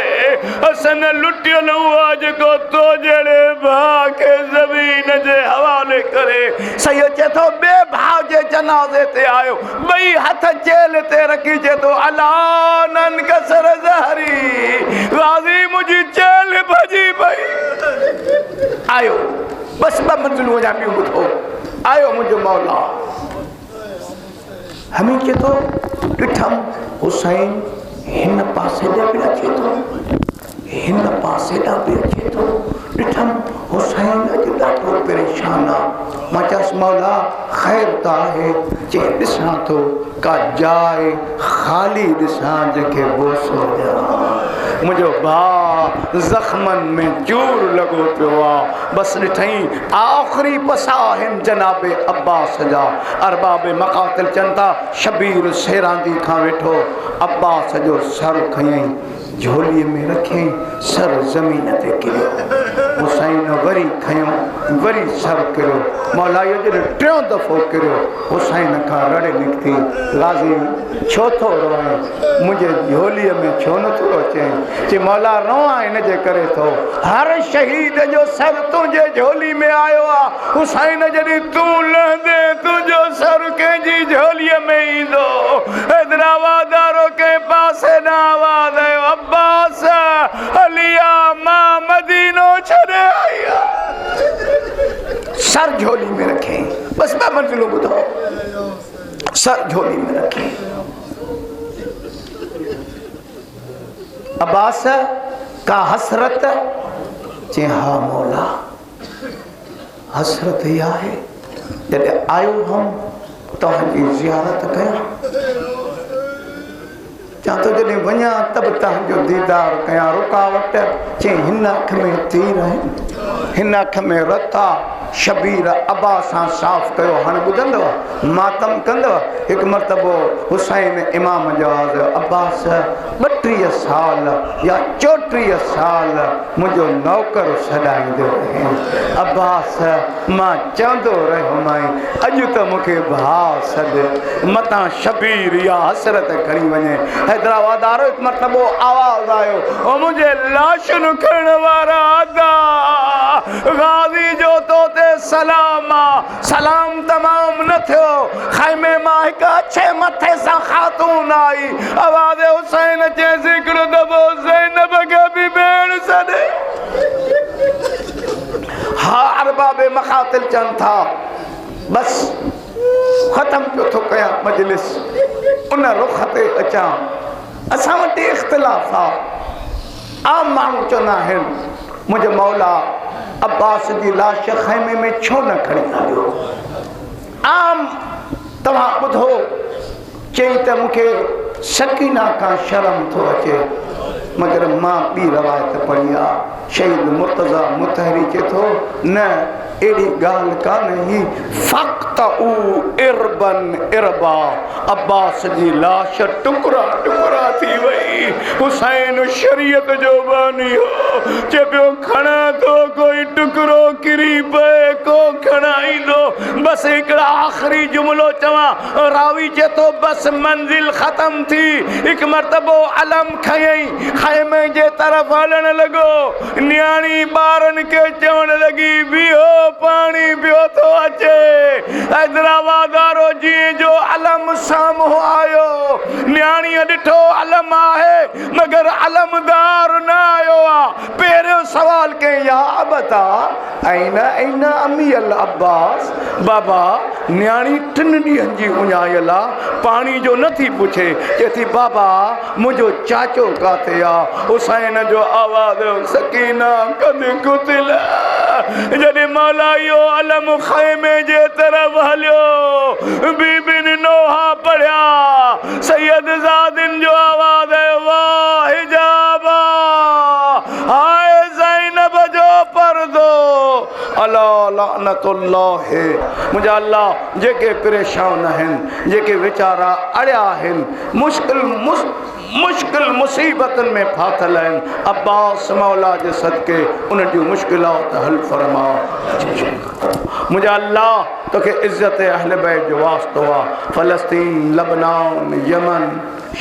हसन लुटियल उहो आहे जेको तो जहिड़े भाउ खे ज़मीन जे हवाले करे। सैयद चए थो ॿिए भाउ जे जनाज़े ते आयो, ॿई हथ जेल ते रखी चए थो अलानन कसर ज़हरी, ग़ाज़ी मुंहिंजी जेल भॼी पई। आयो बसि ॿ मंज़िलूं जा ॿियूं ॿुधो। आयो मुंहिंजो मौला, हमें चए थो ॾिठमि हुसैन हिन पासे ॾे बि अचे थो, हिन पासे ॾांहुं बि अचे थो। ॾिठमि हुसैन अॼु ॾाढो परेशान आहे। मां चयसि मौला ख़ैर त आहे? चए ॾिसां थो का जाइ ख़ाली ॾिसां जंहिंखे बोसो ॾियां। मुंहिंजो भाउ ज़ख़्मनि में चूर लॻो पियो आहे। बसि ॾिठईं आख़िरी पसा आहिनि जनाबे अब्बास जा। अरबाबे मक़ातिल चवनि था शबीर सेरांदी खां वेठो अब्बास जो सर खयईं, झोलीअ में रखियईं, सर ज़मीन ते किरियो। हुसैन वरी खयो, वरी सर किरियो। मौला इहो जॾहिं टियों दफ़ो किरियो, हुसैन खां रड़े निकिती, ग़ाज़ी छो थो रोए? मुंहिंजे झोलीअ में छो नथो अचे? चई मौला रोआं इन जे करे थो, हर शहीद जो सर तुंहिंजे झोली में आयो आहे। हुसैन जॾहिं तूं लहंदे तुंहिंजो सर कंहिंजी झोलीअ में ईंदो। हैदराबादारो के पासे न आवाज़ आयो, अब्बास हलिया मां मदीनो छॾे आई आहे। सर झोली में रखे, बसि ॿ मंज़िलूं ॿुधो। सर झोली में रखे। अब्बास का हसरत? चए हा मौला, हसरत ई आहे जॾहिं आयो हम तव्हांजी ज़ियारत कयां। चवां थो जॾहिं वञा त बि तव्हांजो दीदार कयां। रुकावट? चई हिन अख में तीर आहिनि, हिन अख में रत आहे। शबीर अबा सां साफ़ कयो। हाणे ॿुधंदव, मातम कंदव। हिकु मरतबो हुसैन इमाम जवाज़ अब्बास 32 साल या 34 साल मुंहिंजो नौकर छॾाईंदो रहे। अब्बास मां चवंदो रहियोमांइ अॼु त मूंखे भाउ सॾु, मतां शबीर या हसरत खणी वञे। हैदराबाद वारो हिकु मरतबो आवाज़ आयो, ओ मुंहिंजे लाशुनि खणण वारा अदा, ग़ाज़ी जो तो ते सलाम आहे। सलाम तमाम न थियो, ख़ैमे मां हिकु अछे मथे सां ख़ातून आई। आवाज़ हुसैन चएसि हिकिड़ो दफ़ो ज़ैनब खे बि भेण सॾे। हा अरबाबे मक़ातिल चवनि था बसि ख़तम पियो थो कयां मजलिस, उन रुख ते अचां। असां वटि इख़्तिलाफ़ आहे। आम माण्हू चवंदा आहिनि मुंहिंजो मौला अब्बास जी लाश ख़ैमे में छो न खणी आयो? आम तव्हां ॿुधो, चई त मूंखे सकीना खां शर्म थो अचे, मगर मां ॿी रवायत पढ़ी आहे। शहीद मुर्तज़ा मुतहरी चए थो न अहिड़ी ॻाल्हि कान्हे, फ़क़्त इरबन इरबा, अब्बास जी लाश टुकड़ा टुकड़ा थी वई। हुसैन शरीयत जो बानी हो, चए पियो खणा तो कोई टुकड़ो किरी पए को खणाईंदो। बसि हिकिड़ा आख़िरी जुमिलो चवां। रावी चए थो बसि मंज़िल ख़तम थी, हिकु मरतबो अलम खयईं, ख़ैमे जे तरफ़ हलण लॻो। न्याणी ॿारनि खे चवण लॻी बीहो पाणी पियो थो अचे। हैदराबाद वारो जीअं जो अलम साम्हूं आयो, न्याणीअ ॾिठो अलम आहे, मगर अलमदार न आयो आहे। पहिरियों सवाल के या बता ऐना ऐना अम्मी अल अब्बास, बाबा न्याणी 3 ॾींहंनि जी उञायल आहे, पाणी जो नथी पुछे, चए थी बाबा मुंहिंजो चाचो काथे आहे? हुसैन जो आवाज़ सकीना कद कुतिल। जॾहिं मौला इहो अलम ख़ैमे जे तरफ़ हलियो, बीबिन नोहा पढ़िया, सैयद ज़ादिन जो आवाज़ है वाह हिजाबा, हाय ज़ैनब जो पर्दो, अला लानतुल्लाह। मुंहिंजा अल्लाह जेके परेशान आहिनि, जेके वीचारा अड़िया आहिनि, मुश्किल मुसीबतनि में फाथल आहिनि, अब्बास मौला जे सदके उन जूं मुश्किलात हल फरमा। मुंहिंजा अल्लाह तोखे इज़्ज़त अहल बैत जो वास्तो आहे। फ़लस्तीन, लबनान, यमन,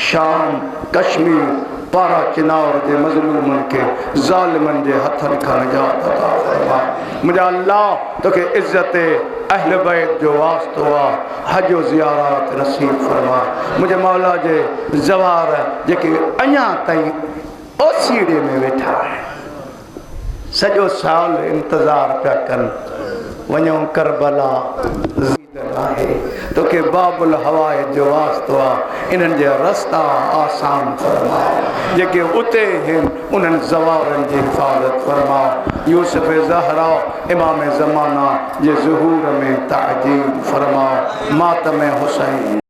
शाम, कश्मीर, पारा चिनार जे मज़लूमनि खे ज़ालिमनि जे हथनि खां निजात अता फरमा। मुंहिंजा अल्लाह तोखे इज़्ज़त अहल बैत जो वास्तो आहे। हज ज़ियारत नसीब फरमा। मुंहिंजे मौला जे ज़वार जेके अञा ताईं ओसीड़े में वेठा आहिनि, सॼो साल इंतज़ार पिया कनि, वञूं करबला आहे, तोखे बाबुल हवाए जो वास्तो आहे। इन्हनि जा रस्ता आसान फरमा, जेके उते आहिनि उन्हनि ज़वारनि जी हिफ़ाज़त फरमा। यूसुफ़ ज़हरा इमाम ज़माना जे ज़ुहूर में ताजील फरमा। मातम हुसैन